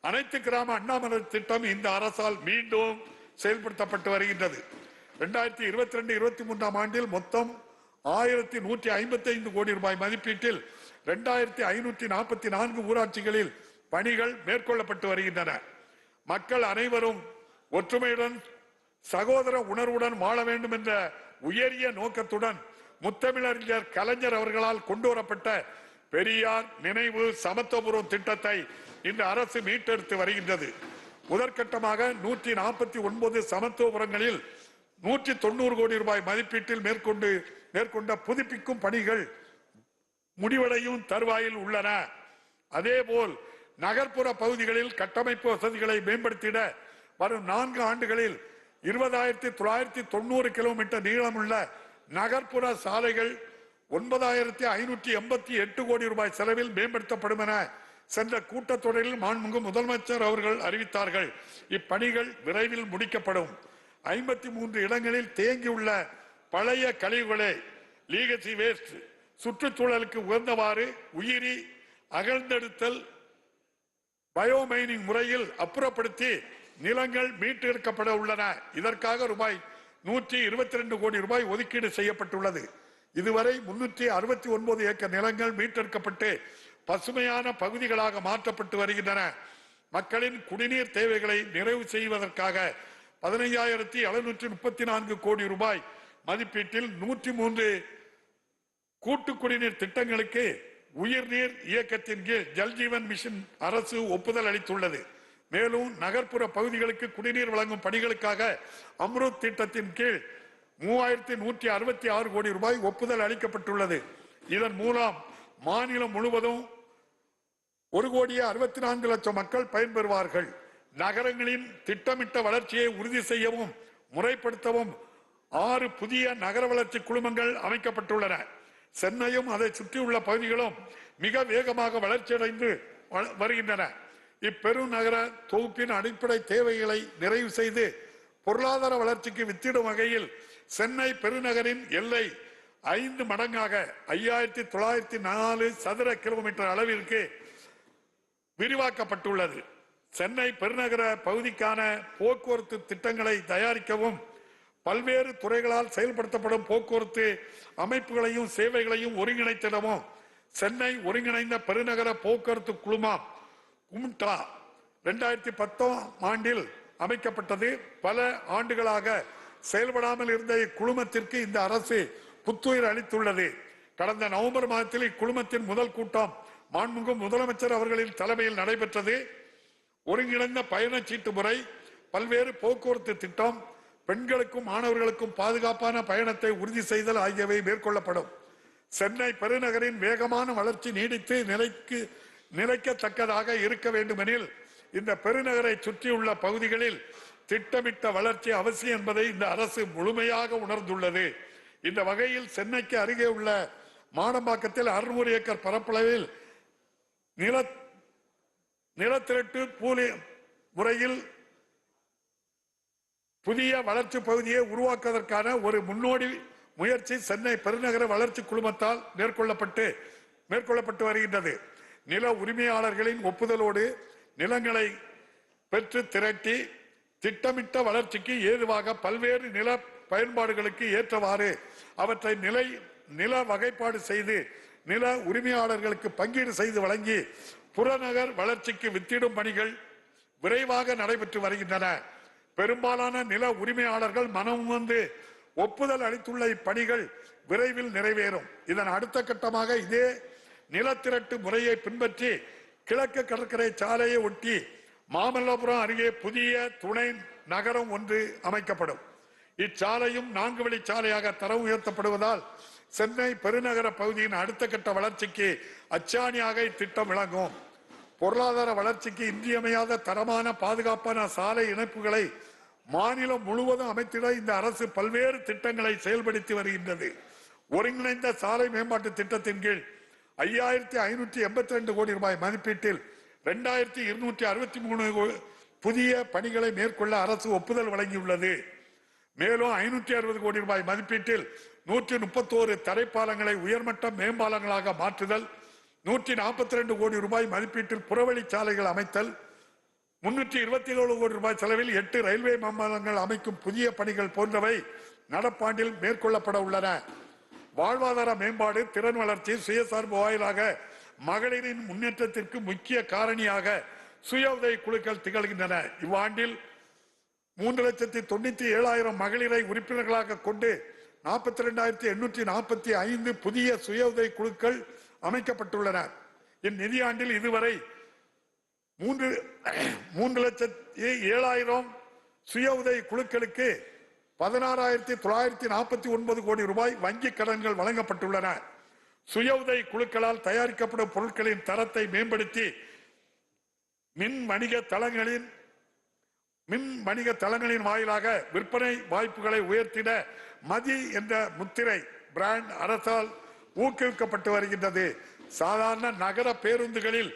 அனைத்து கிராம அண்ணாமலை திட்டம் இந்த அரசால் மீண்டும் செயல்படுத்தப்பட்டு வருகின்றது. 2022-23ஆம் ஆண்டில் மொத்தம் 1,155 கோடி ரூபாய் மதிப்பீட்டில் 2,544 ஊராட்சிகளில் பணிகள் மேற்கொள்ளப்பட்டு வருகின்றன. மக்கள் அனைவரும் ஒற்றுமையுடன் சகோதர உணர்வுடன் வாழ வேண்டும் என்ற உயரிய நோக்கத்துடன் முத்தமிழறிஞர் கலைஞர் அவர்களால் கொண்டு வரப்பட்ட பெரியார் நினைவு சமத்துவபுரம் திட்டத்தை இந்த அரசு மீட்டெடுத்து வருகின்றது. முதற்கட்டமாக 149 சமத்துவபுரங்களில் 190 கோடி ரூபாய் மதிப்பீட்டில் மேற்கொண்ட புதுப்பிக்கும் பணிகள் முடிவடையும் தருவாயில் உள்ளன. அதேபோல் நகர்ப்புற பகுதிகளில் கட்டமைப்பு வசதிகளை மேம்படுத்திட வரும் 4 ஆண்டுகளில் 20,990 கிலோமீட்டர் நீளமுள்ள நகர்ப்புற சாலைகள் 9,588 கோடி ரூபாய் செலவில் மேம்படுத்தப்படும் என சென்ற கூட்டத்தொடரில் மாண்புமிகு முதலமைச்சர் அவர்கள் அறிவித்தார்கள். இப்பணிகள் விரைவில் முடிக்கப்படும். 53 இடங்களில் தேங்கியுள்ள பழைய கழிவுகளை லீகசி வேஸ்ட் சுற்றுச்சூழலுக்கு உகந்தவாறு உயிரி அகழ்ந்தெடுத்தல் பயோமைனிங் முறையில் அப்புறப்படுத்தி நிலங்கள் மீட்டெடுக்கப்பட உள்ளன. இதற்காக ரூபாய் 122 கோடி ரூபாய் ஒதுக்கீடு செய்யப்பட்டுள்ளது. இதுவரை 369 ஏக்கர் நிலங்கள் மீட்டெடுக்கப்பட்டு பசுமையான பகுதிகளாக மாற்றப்பட்டு வருகின்றன. மக்களின் குடிநீர் தேவைகளை நிறைவு செய்வதற்காக 15,734 கோடி ரூபாய் மதிப்பீட்டில் 103 கூட்டு குடிநீர் திட்டங்களுக்கு உயிர்நீர் இயக்கத்தின் கீழ் ஜல்ஜீவன் மிஷன் அரசு ஒப்புதல் அளித்துள்ளது. மேலும் நகர்ப்புற பகுதிகளுக்கு குடிநீர் வழங்கும் பணிகளுக்காக அம்ருத் திட்டத்தின் கீழ் 3,166 கோடி ரூபாய் ஒப்புதல் அளிக்கப்பட்டுள்ளது. இதன் மூலம் மாநிலம் முழுவதும் 1,64,00,000 மக்கள் பயன்பெறுவார்கள். நகரங்களின் திட்டமிட்ட வளர்ச்சியை உறுதி செய்யவும் முறைப்படுத்தவும் 6 புதிய நகர வளர்ச்சி குழுமங்கள் அமைக்கப்பட்டுள்ளன. சென்னையும் அதை சுற்றியுள்ள பகுதிகளும் மிக வேகமாக வளர்ச்சியடைந்து வருகின்றன. இப்பெருநகர தொகுப்பின் அடிப்படை தேவைகளை நிறைவு செய்து பொருளாதார வளர்ச்சிக்கு வித்திடும் வகையில் சென்னை பெருநகரின் எல்லை 5 மடங்காக 5,904 சதுர கிலோமீட்டர் அளவிற்கு விரிவாக்கப்பட்டுள்ளது. சென்னை பெருநகர பகுதிக்கான போக்குவரத்து திட்டங்களை தயாரிக்கவும் பல்வேறு துறைகளால் செயல்படுத்தப்படும் போக்குவரத்து அமைப்புகளையும் சேவைகளையும் ஒருங்கிணைத்திடவும் சென்னை ஒருங்கிணைந்த பெருநகர போக்குவரத்து குழுமம் கும்டா 2010 ஆண்டில் அமைக்கப்பட்டது. பல ஆண்டுகளாக செயல்படாமல் இருந்த இக்குழுமத்திற்கு இந்த அரசு புத்துயிர் அளித்துள்ளது. கடந்த நவம்பர் மாதத்தில் இக்குழுமத்தின் முதல் கூட்டம் மாண்புமிகு முதலமைச்சர் அவர்களின் தலைமையில் நடைபெற்றது. ஒருங்கிணைந்த பயணச்சீட்டு முறை, பல்வேறு போக்குவரத்து திட்டம், பெண்களுக்கும் மாணவர்களுக்கும் பாதுகாப்பான பயணத்தை உறுதி செய்தல் ஆகியவை மேற்கொள்ளப்படும். சென்னை பெருநகரின் வேகமான வளர்ச்சி நீடித்து நிலைக்கத்தக்கதாக இருக்க வேண்டுமெனில் இந்த பெருநகரை சுற்றியுள்ள பகுதிகளில் திட்டமிட்ட வளர்ச்சி அவசியம் என்பதை இந்த அரசு முழுமையாக உணர்ந்துள்ளது. இந்த வகையில் சென்னைக்கு அருகே உள்ள மாடம்பாக்கத்தில் 600 ஏக்கர் பரப்பளவில் நிலத்திரட்டு பூலி முறையில் புதிய வளர்ச்சி பகுதியை உருவாக்குவதற்கான ஒரு முன்னோடி முயற்சி சென்னை பெருநகர வளர்ச்சி குழுமத்தால் மேற்கொள்ளப்பட்டு வருகின்றது. நில உரிமையாளர்களின் ஒப்புதலோடு நிலங்களை பெற்று திரட்டி திட்டமிட்ட வளர்ச்சிக்கு ஏதுவாக பல்வேறு நில பயன்பாடுகளுக்கு ஏற்றவாறு அவற்றை நில வகைப்பாடு செய்து நில உரிமையாளர்களுக்கு பங்கீடு செய்து வழங்கி புறநகர் வளர்ச்சிக்கு வித்திடும் பணிகள் விரைவாக நடைபெற்று வருகின்றன. பெரும்பாலான நில உரிமையாளர்கள் மனம் வந்து ஒப்புதல் அளித்துள்ள இப்பணிகள் விரைவில் நிறைவேறும். இதன் அடுத்த கட்டமாக இதே நிலத்திரட்டு முறையை பின்பற்றி கிழக்கு கடற்கரை சாலையை ஒட்டி மாமல்லபுரம் அருகே புதிய துணை நகரம் ஒன்று அமைக்கப்படும். இச்சாலையும் 4 வழி சாலையாக தரம் உயர்த்தப்படுவதால் சென்னை பெருநகர பகுதியின் அடுத்த கட்ட வளர்ச்சிக்கு அச்சாணியாக இத்திட்டம் விளங்கும். பொருளாதார வளர்ச்சிக்கு இன்றியமையாத தரமான பாதுகாப்பான சாலை இணைப்புகளை மாநிலம் முழுவதும் அமைத்திட இந்த அரசு பல்வேறு திட்டங்களை செயல்படுத்தி வருகின்றது. ஒருங்கிணைந்த சாலை மேம்பாட்டு திட்டத்தின் கீழ் 5,582 கோடி ரூபாய் மதிப்பீட்டில் 2,263 புதிய பணிகளை மேற்கொள்ள அரசு ஒப்புதல் வழங்கியுள்ளது. மேலும் 560 கோடி ரூபாய் மதிப்பீட்டில் 131 தரைப்பாலங்களை உயர்மட்ட மேம்பாலங்களாக மாற்றுதல், 142 கோடி ரூபாய் மதிப்பீட்டில் புறவழி சாலைகள் அமைத்தல், 327 கோடி ரூபாய் செலவில் 8 ரயில்வே மேம்பாலங்கள் அமைக்கும் புதிய பணிகள் போன்றவை நடப்பாண்டில் மேற்கொள்ளப்பட உள்ளன. வாழ்வாதார மேம்பாடு, திறன் வளர்ச்சி, சுயசார்பு வாயிலாக மகளிரின் முன்னேற்றத்திற்கு முக்கிய காரணியாக சுய உதவி குழுக்கள் திகழ்கின்றன. இவ்வாண்டில் 3,97,000 மகளிரை உறுப்பினர்களாக கொண்டு 42,845 புதிய சுய உதவி குழுக்கள் அமைக்கப்பட்டுள்ளன. இந்நிதியாண்டில் இதுவரை 3,07,000 சுய உதவி குழுக்களுக்கு 16,949 கோடி ரூபாய் வங்கி கடன்கள் வழங்கப்பட்டுள்ளன. சுய உதவி குழுக்களால் தயாரிக்கப்படும் பொருட்களின் தரத்தை மேம்படுத்தி மின் வணிக தளங்களின் வாயிலாக விற்பனை வாய்ப்புகளை உயர்த்திட மதி என்ற முத்திரை பிராண்ட் அரசால் ஊக்குவிக்கப்பட்டு வருகின்றது. சாதாரண நகர பேருந்துகளில்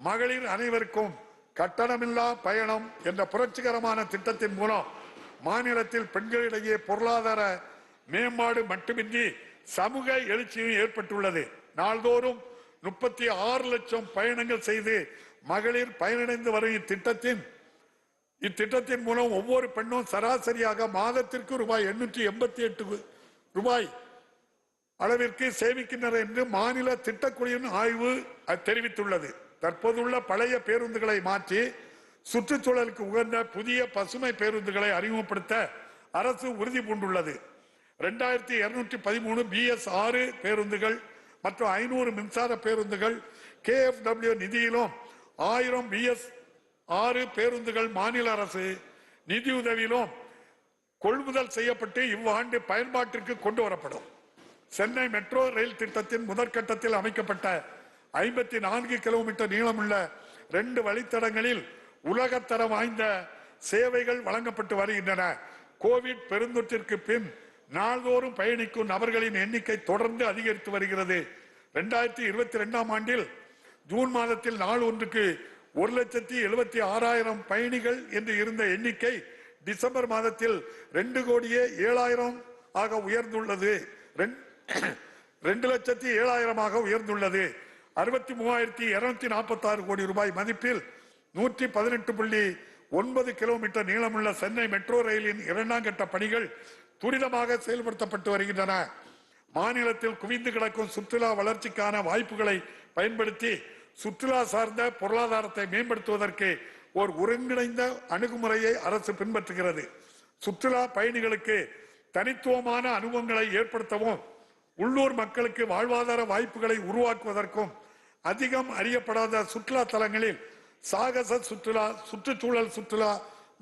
மகளிர் அனைவருக்கும் கட்டணமில்லா பயணம் என்ற புரட்சிகரமான திட்டத்தின் மூலம் மாநிலத்தில் பெண்களிடையே பொருளாதார மேம்பாடு மட்டுமின்றி சமூக எழுச்சியும் ஏற்பட்டுள்ளது. நாள்தோறும் 36 லட்சம் பயணங்கள் செய்து மகளிர் பயனடைந்து வரும் இத்திட்டத்தின் மூலம் ஒவ்வொரு பெண்ணும் சராசரியாக மாதத்திற்கு ரூபாய் 888 ரூபாய் அளவிற்கு சேமிக்கின்றனர் என்று மாநில திட்டக்குழுவின் ஆய்வு தெரிவித்துள்ளது. தற்போதுள்ள பழைய பேருந்துகளை மாற்றி சுற்றுச்சூழலுக்கு உகந்த புதிய பசுமை பேருந்துகளை அறிமுகப்படுத்த அரசு உறுதி பூண்டுள்ளது. 2213 BS6 பேருந்துகள் மற்றும் 500 மின்சார பேருந்துகள் KFW நிதியிலும் 1000 BS6 பேருந்துகள் மாநில அரசு நிதியுதவியிலும் கொள்முதல் செய்யப்பட்டு இவ்வாண்டு பயன்பாட்டிற்கு கொண்டு வரப்படும். சென்னை மெட்ரோ ரயில் திட்டத்தின் முதற்கட்டத்தில் அமைக்கப்பட்ட 54 கிலோமீட்டர் நீளமுள்ள 2 வழித்தடங்களில் உலகத்தரம் வாய்ந்த சேவைகள் வழங்கப்பட்டு வருகின்றன. கோவிட் பெருந்தொற்றிற்கு பின் நாள்தோறும் பயணிக்கும் நபர்களின் எண்ணிக்கை தொடர்ந்து அதிகரித்து வருகிறது. 2022ஆம் ஆண்டில் ஜூன் மாதத்தில் நாள் ஒன்றுக்கு 1,76,000 பயணிகள் என்று இருந்த எண்ணிக்கை டிசம்பர் மாதத்தில் 2,07,000 ஆக உயர்ந்துள்ளது. 2,07,000 உயர்ந்துள்ளது. 63,246 கோடி ரூபாய் மதிப்பில் 118.9 கிலோமீட்டர் நீளமுள்ள சென்னை மெட்ரோ ரயிலின் 2ஆம் கட்ட பணிகள் துரிதமாக செயல்படுத்தப்பட்டு வருகின்றன. மாநிலத்தில் குவிந்து கிடக்கும் சுற்றுலா வளர்ச்சிக்கான வாய்ப்புகளை பயன்படுத்தி சுற்றுலா சார்ந்த பொருளாதாரத்தை மேம்படுத்துவதற்கு ஒரு ஒருங்கிணைந்த அணுகுமுறையை அரசு பின்பற்றுகிறது. சுற்றுலா பயணிகளுக்கு தனித்துவமான அனுபவங்களை ஏற்படுத்தவும் உள்ளூர் மக்களுக்கு வாழ்வாதார வாய்ப்புகளை உருவாக்குவதற்கும் அதிகம் அறியப்படாத சுற்றுலா தலங்களில் சாகச சுற்றுலா சுற்றுச்சூழல் சுற்றுலா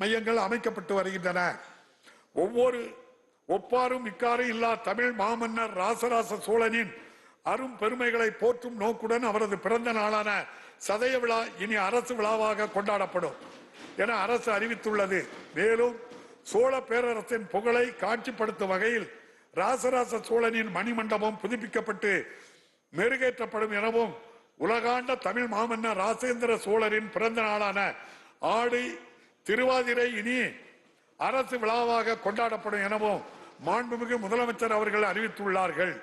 மையங்கள் அமைக்கப்பட்டு வருகின்றன. ஒப்பாரும் இக்காரும் இல்லா தமிழ் மாமன்னர் ராசராச சோழனின் அரும் பெருமைகளை போற்றும் நோக்குடன் அவரது பிறந்த நாளான சதய விழா இனி அரசு விழாவாக கொண்டாடப்படும் என அரசு அறிவித்துள்ளது. மேலும் சோழ பேரரசின் புகழை காட்சிப்படுத்தும் வகையில் ராசராச சோழனின் மணிமண்டபம் புதுப்பிக்கப்பட்டு மெருகேற்றப்படும் எனவும் உலகாண்ட தமிழ் மாமன்னர் ராசேந்திர சோழரின் பிறந்த நாளான ஆடி திருவாதிரை இனி அரசு விழாவாக கொண்டாடப்படும் எனவும் மாண்புமிகு முதலமைச்சர் அவர்கள் அறிவித்துள்ளார்கள்.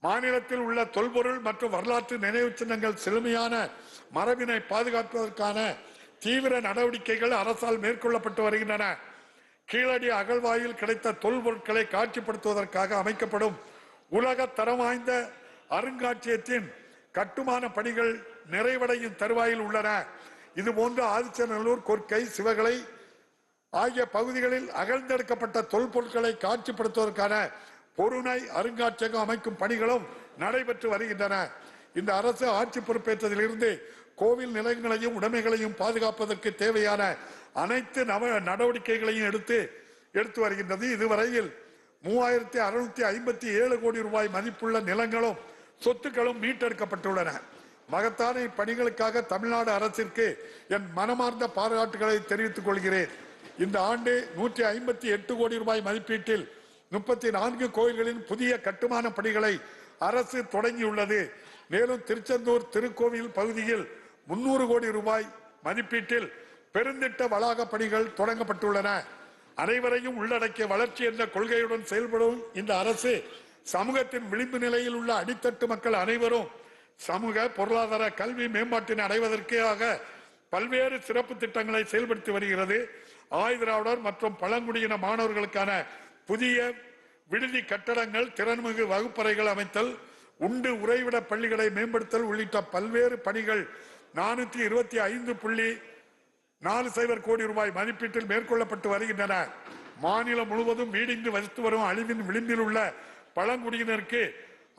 மாநிலத்தில் உள்ள தொல்பொருள் மற்றும் வரலாற்று நினைவு சின்னங்கள் செழுமையான மரபினை பாதுகாப்பதற்கான தீவிர நடவடிக்கைகள் அரசால் மேற்கொள்ளப்பட்டு வருகின்றன. கீழடி அகழ்வாயில் கிடைத்த தொல்பொருட்களை காட்சிப்படுத்துவதற்காக அமைக்கப்படும் உலக தரம் வாய்ந்த அருங்காட்சியகத்தின் கட்டுமான பணிகள் நிறைவடையும் தருவாயில் உள்ளன. இதுபோன்று ஆதிச்சநல்லூர், கொற்கை, சிவகலை ஆகிய பகுதிகளில் அகழ்ந்தெடுக்கப்பட்ட தொல்பொருட்களை காட்சிப்படுத்துவதற்கான பொருணை அருங்காட்சியகம் அமைக்கும் பணிகளும் நடைபெற்று வருகின்றன. இந்த அரசு ஆட்சி பொறுப்பேற்றதிலிருந்து கோவில் நிலையங்களையும் உடைமைகளையும் பாதுகாப்பதற்கு தேவையான அனைத்து நடவடிக்கைகளையும் எடுத்து வருகின்றது. இதுவரையில் 3,657 கோடி ரூபாய் மதிப்புள்ள நிலங்களும் சொத்துக்களும் மீட்டெடுக்கப்பட்டுள்ளன. மகத்தான இப்பணிகளுக்காக தமிழ்நாடு அரசிற்கு என் மனமார்ந்த பாராட்டுகளை தெரிவித்துக் கொள்கிறேன். இந்த ஆண்டு 158 கோடி ரூபாய் மதிப்பீட்டில் 34 கோயில்களின் புதிய கட்டுமான பணிகளை அரசு தொடங்கியுள்ளது. மேலும் திருச்செந்தூர் திருக்கோவில் பகுதியில் 300 கோடி ரூபாய் மதிப்பீட்டில் பெருந்திட்ட வளாக பணிகள் தொடங்கப்பட்டுள்ளன. அனைவரையும் உள்ளடக்கிய வளர்ச்சி என்ற கொள்கையுடன் செயல்படும் இந்த அரசு சமூகத்தின் விளிம்பு நிலையில் உள்ள அடித்தட்டு மக்கள் அனைவரும் சமூக பொருளாதார கல்வி மேம்பாட்டினை அடைவதற்காக பல்வேறு சிறப்பு திட்டங்களை செயல்படுத்தி வருகிறது. ஆயுதிராவிடர் மற்றும் பழங்குடியின மாணவர்களுக்கான புதிய விடுதி கட்டடங்கள், திறன்மிகு வகுப்பறைகள் அமைத்தல், உண்டு உறைவிட பள்ளிகளை மேம்படுத்தல் உள்ளிட்ட பல்வேறு பணிகள் 425.40 கோடி ரூபாய் மதிப்பீட்டில் மேற்கொள்ளப்பட்டு வருகின்றன. மாநிலம் முழுவதும் வீடின்றி வசித்து வரும் அழிவின் விளிம்பில் உள்ள பழங்குடியினருக்கு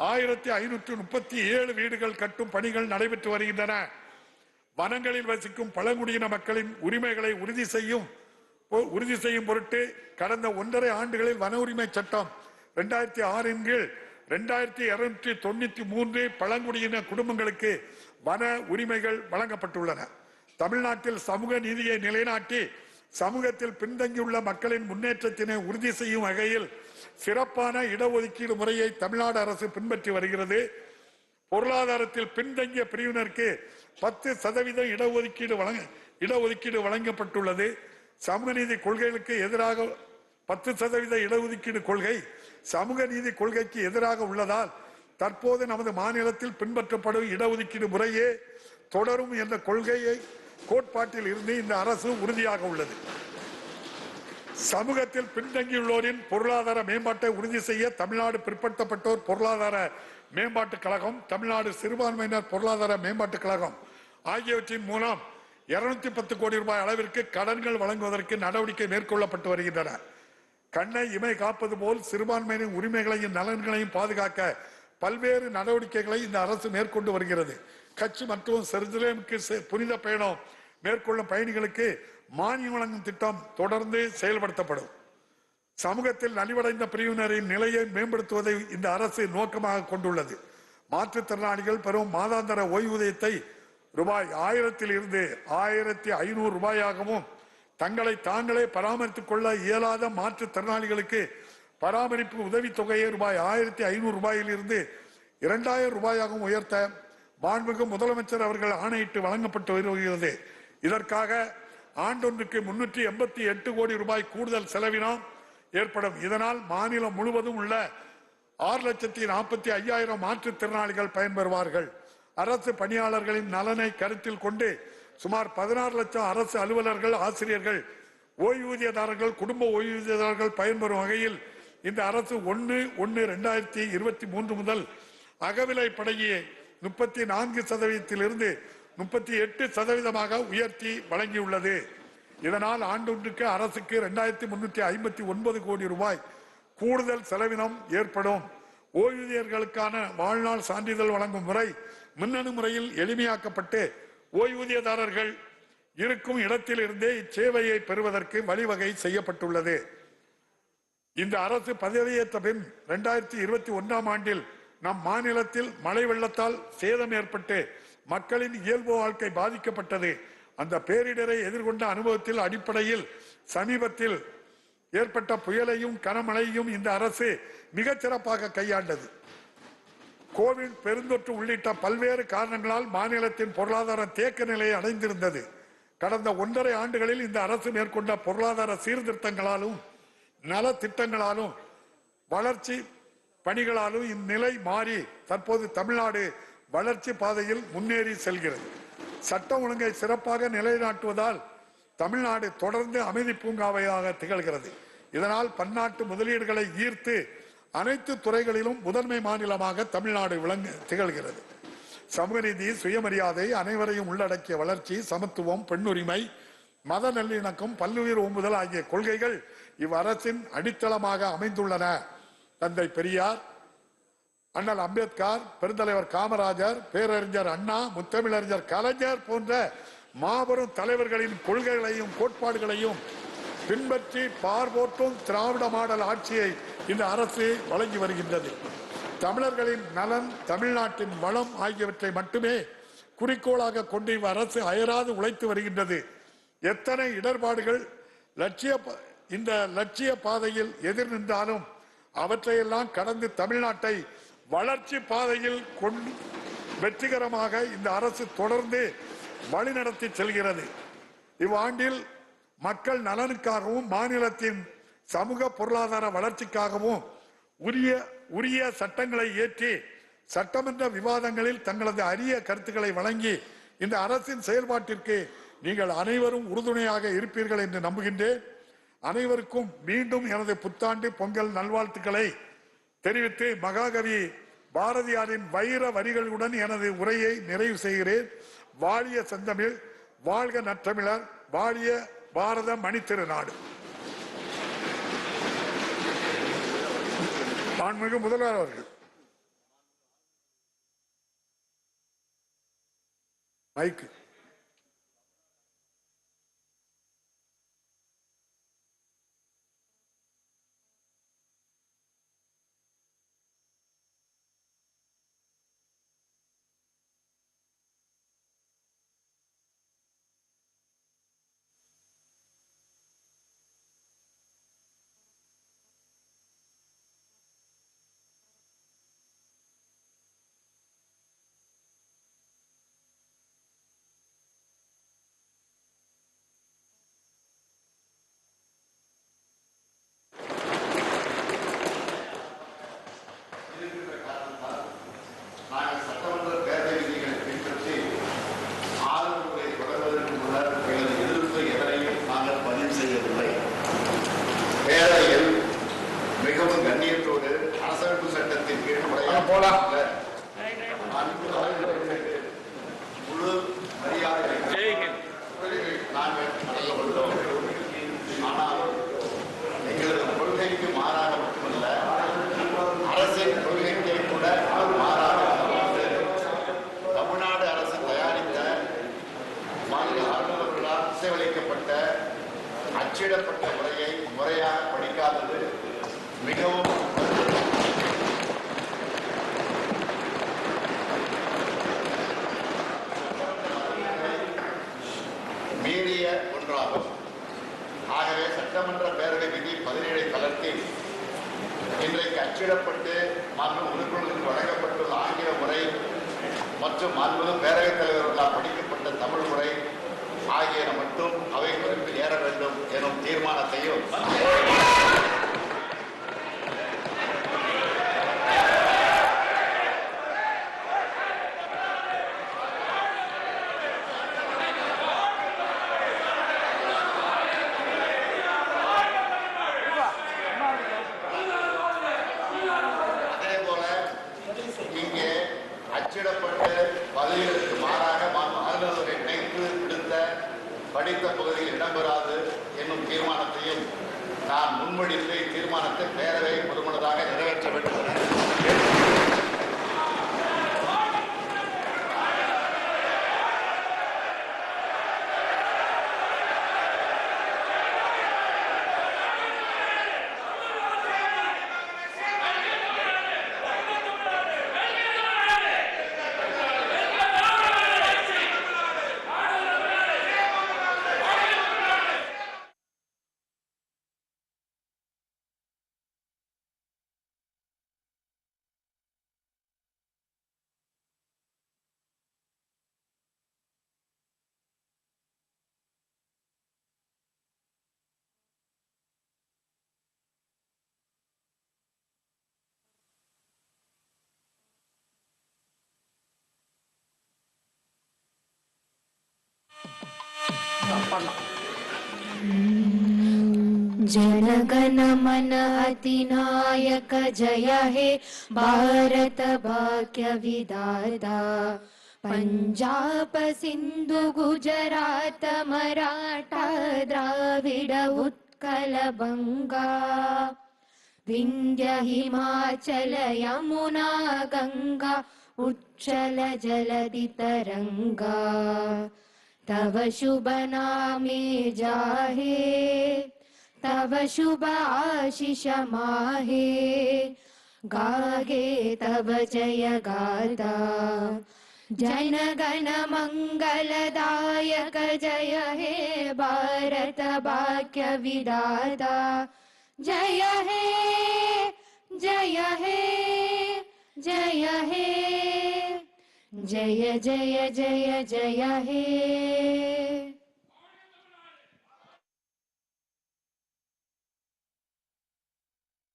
1537 வீடுகள் கட்டும் பணிகள் நடைபெற்று வருகின்றன. வனங்களில் வசிக்கும் பழங்குடியின மக்களின் உரிமைகளை உறுதி செய்யும் பொருட்டு கடந்த 1.5 ஆண்டுகளில் வன உரிமை சட்டம் 2006 கீழ் 2293 பழங்குடியின குடும்பங்களுக்கு வன உரிமைகள் வழங்கப்பட்டுள்ளன. தமிழ்நாட்டில் சமூக நீதியை நிலைநாட்டி சமூகத்தில் பின்தங்கியுள்ள மக்களின் முன்னேற்றத்தினை உறுதி செய்யும் வகையில் சிறப்பான இடஒதுக்கீடு முறையை தமிழ்நாடு அரசு பின்பற்றி வருகிறது. பொருளாதாரத்தில் பின்தங்கிய பிரிவினருக்கு 10% இடஒதுக்கீடு வழங்கப்பட்டுள்ளது. சமூக நீதி கொள்கைகளுக்கு எதிராக 10% இடஒதுக்கீடு கொள்கை சமூக நீதி கொள்கைக்கு எதிராக உள்ளதால் தற்போது நமது மாநிலத்தில் பின்பற்றப்படும் இடஒதுக்கீடு முறையே தொடரும் என்ற கொள்கையை கோட்பாட்டில் இருந்து இந்த அரசு உறுதியாக உள்ளது. சமூகத்தில் பின்தங்கியுள்ளோரின் பொருளாதார மேம்பாட்டை உறுதி செய்ய தமிழ்நாடு பிற்படுத்தப்பட்டோர் பொருளாதார மேம்பாட்டுக் கழகம், தமிழ்நாடு சிறுபான்மையினர் பொருளாதார மேம்பாட்டுக் கழகம் ஆகியவற்றின் மூலம் 210 கோடி ரூபாய் அளவிற்கு கடன்கள் வழங்குவதற்கு நடவடிக்கை மேற்கொள்ளப்பட்டு வருகின்றன. கண்ணை இமை காப்பது போல் சிறுபான்மையினர் உரிமைகளையும் நலன்களையும் பாதுகாக்க பல்வேறு நடவடிக்கைகளை இந்த அரசு மேற்கொண்டு வருகிறது. கட்சி மற்றும் செருசலேமுக்கு புனித பயணம் மேற்கொள்ளும் பயணிகளுக்கு மானியம் வழங்கும் திட்டம் தொடர்ந்து செயல்படுத்தப்படும். சமூகத்தில் நலிவடைந்த பிரிவினரின் நிலையை மேம்படுத்துவதை இந்த அரசு நோக்கமாக கொண்டுள்ளது. மாற்றுத்திறனாளிகள் பெறும் மாதாந்திர ஓய்வூதியத்தை ரூபாய் 1000 இருந்து 1500 ரூபாயாகவும், தங்களை தாங்களே பராமரித்துக் கொள்ள இயலாத மாற்றுத்திறனாளிகளுக்கு பராமரிப்பு உதவித்தொகையை ரூபாய் 1500 ரூபாயில் இருந்து 2000 ரூபாயாகவும் உயர்த்த மாண்புமிகு முதலமைச்சர் அவர்கள் ஆணையிட்டு வழங்கப்பட்டு வருகிறது. இதற்காக ஆண்டொன்றுக்கு 388 கோடி ரூபாய் கூடுதல் செலவினம் ஏற்படும். இதனால் மாநிலம் முழுவதும் உள்ள 6,45,000 மாற்றுத்திறனாளிகள் பயன்பெறுவார்கள். அரசு பணியாளர்களின் நலனை கருத்தில் கொண்டு சுமார் 16 லட்சம் அரசு அலுவலர்கள், ஆசிரியர்கள், ஓய்வூதியதாரர்கள், குடும்ப ஓய்வூதியதாரர்கள் பயன்பெறும் வகையில் இந்த அரசு 1/1/2023 முதல் அகவிலைப்படையை 34% 38% உயர்த்தி வழங்கியுள்ளது. இதனால் ஆண்டொன்றுக்கு அரசுக்கு 2359 கோடி ரூபாய் கூடுதல் செலவினம் ஏற்படும். ஓய்வூதியர்களுக்கான வாழ்நாள் சான்றிதழ் வழங்கும் முறை மின்னணு முறையில் எளிமையாக்கப்பட்டு ஓய்வூதியதாரர்கள் இருக்கும் இடத்தில் இருந்தே இச்சேவையை பெறுவதற்கு வழிவகை செய்யப்பட்டுள்ளது. இந்த அரசு பதவியேற்ற பின் 2021 ஆண்டில் நம் மாநிலத்தில் மழை வெள்ளத்தால் சேதம் ஏற்பட்டு மக்களின் இயல்பு வாழ்க்கை பாதிக்கப்பட்டது. அந்த பேரிடரை எதிர்கொண்ட அனுபவத்தில் அடிப்படையில் சமீபத்தில் ஏற்பட்ட புயலையும் கனமழையையும் இந்த அரசு மிகச் சிறப்பாக கையாண்டது. கோவிட் பெருந்தொற்று உள்ளிட்ட பல்வேறு காரணங்களால் மாநிலத்தின் பொருளாதார தேக்க நிலையை அடைந்திருந்தது. கடந்த 1.5 ஆண்டுகளில் இந்த அரசு மேற்கொண்ட பொருளாதார சீர்திருத்தங்களாலும் நல திட்டங்களாலும் வளர்ச்சி பணிகளாலும் இந்நிலை மாறி தற்போது தமிழ்நாடு வளர்ச்சி பாதையில் முன்னேறி செல்கிறது. சட்டம் ஒழுங்கை சிறப்பாக நிலைநாட்டுவதால் தமிழ்நாடு தொடர்ந்து அமைதி பூங்காவையாக திகழ்கிறது. இதனால் பன்னாட்டு முதலீடுகளை ஈர்த்து அனைத்து துறைகளிலும் முதன்மை மாநிலமாக தமிழ்நாடு திகழ்கிறது. சமூக நீதி, சுயமரியாதை, அனைவரையும் உள்ளடக்கிய வளர்ச்சி, சமத்துவம், பெண்ணுரிமை, மத நல்லிணக்கம், பல்லுயிர் ஓம்புதல் ஆகிய கொள்கைகள் இவ்வரசின் அடித்தளமாக அமைந்துள்ளன. தந்தை பெரியார், அண்ணல் அம்பேத்கர், பெருந்தலைவர் காமராஜர், பேரறிஞர் அண்ணா, முத்தமிழறிஞர் கலைஞர் போன்ற மாபெரும் தலைவர்களின் கொள்கைகளையும் கோட்பாடுகளையும் பின்பற்றி பார்போற்றும் திராவிட மாடல் ஆட்சியை இந்த அரசு வழங்கி வருகின்றது. தமிழர்களின் நலன், தமிழ்நாட்டின் வளம் ஆகியவற்றை மட்டுமே குறிக்கோளாக கொண்டு இவ்வரசு அயராது உழைத்து வருகின்றது. எத்தனை இடர்பாடுகள் இந்த லட்சிய பாதையில் எதிர் நின்றாலும் அவற்றையெல்லாம் கடந்து தமிழ்நாட்டை வளர்ச்சி பாதையில் வெற்றிகரமாக இந்த அரசு தொடர்ந்து வழிநடத்தி செல்கிறது. இவ்வாண்டில் மக்கள் நலனுக்காகவும் மாநிலத்தின் சமூக பொருளாதார வளர்ச்சிக்காகவும் உரிய சட்டங்களை இயற்றி சட்டமன்ற விவாதங்களில் தங்களது அரிய கருத்துக்களை வழங்கி இந்த அரசின் செயல்பாட்டிற்கு நீங்கள் அனைவரும் உறுதுணையாக இருப்பீர்கள் என்று நம்புகின்றேன். அனைவருக்கும் மீண்டும் எனது புத்தாண்டு பொங்கல் நல்வாழ்த்துக்களை தெரிவித்து மகாகவி பாரதியாரின் வைர வரிகளுடன் எனது உரையை நிறைவு செய்கிறேன். வாழிய செந்தமிழ், வாழ்க நற்றமிழர், வாழிய பாரத மணித்திருநாடு. மாண்புமிகு முதல்வர் அவர்கள் மைக்கு. முழு மரியாதை நாங்கள் நடந்து கொண்டோம். ஆனால் எங்களது கொள்கைக்கு மாறாக மட்டுமல்ல, அரசின் கொள்கைக்கு கூட மாறாக தமிழ்நாடு அரசு தயாரித்த மாநில ஆளுநர்களால் இசைவளிக்கப்பட்ட அச்சிடப்பட்ட முறையை முறையாக படிக்காதது மிகவும் மீறிய ஒன்றாகும். ஆகவே சட்டமன்ற பேரவை விதி 17 தளர்த்தி இன்றைக்கு அச்சிடப்பட்டு மாண்பு உறுப்பினர்களுக்கு வழங்கப்பட்டுள்ள ஆங்கில முறை மற்றும் மாண்பு பேரவைத் தலைவர்களால் படிக்கப்பட்ட தமிழ் முறை ஆகியன மட்டும் அவை குறிப்பில் ஏற வேண்டும் எனும் தீர்மானத்தையும் அதேபோல இங்கே அச்சிடப்பட்டு பதவிகளுக்கு மாறாக ஆளுநரை இணைத்து விடுத்த படித்த பகுதியில் இடம்பெறாது என்னும் தீர்மானத்தையும் நான் முன்மொழிந்து தீர்மானத்தை பேரவை ஒருமனதாக நிறைவேற்ற வேண்டும் என जनगण मन अधिनायक जय हे भारत भाग्य विधाता पंजाब सिंधु गुजरात मराठा द्राविड उत्कल बंगा विंध्य हिमाचल यमुना गंगा उच्चल जलधि तरंगा तव शुभ नामे जाहे तव शुभ आशीष माहे गागे तव जय गाथा जन गण मंगलदायक जय हे भारत भाग्य विधाता जय हे जय हे जय हे जय जय जय जय हे।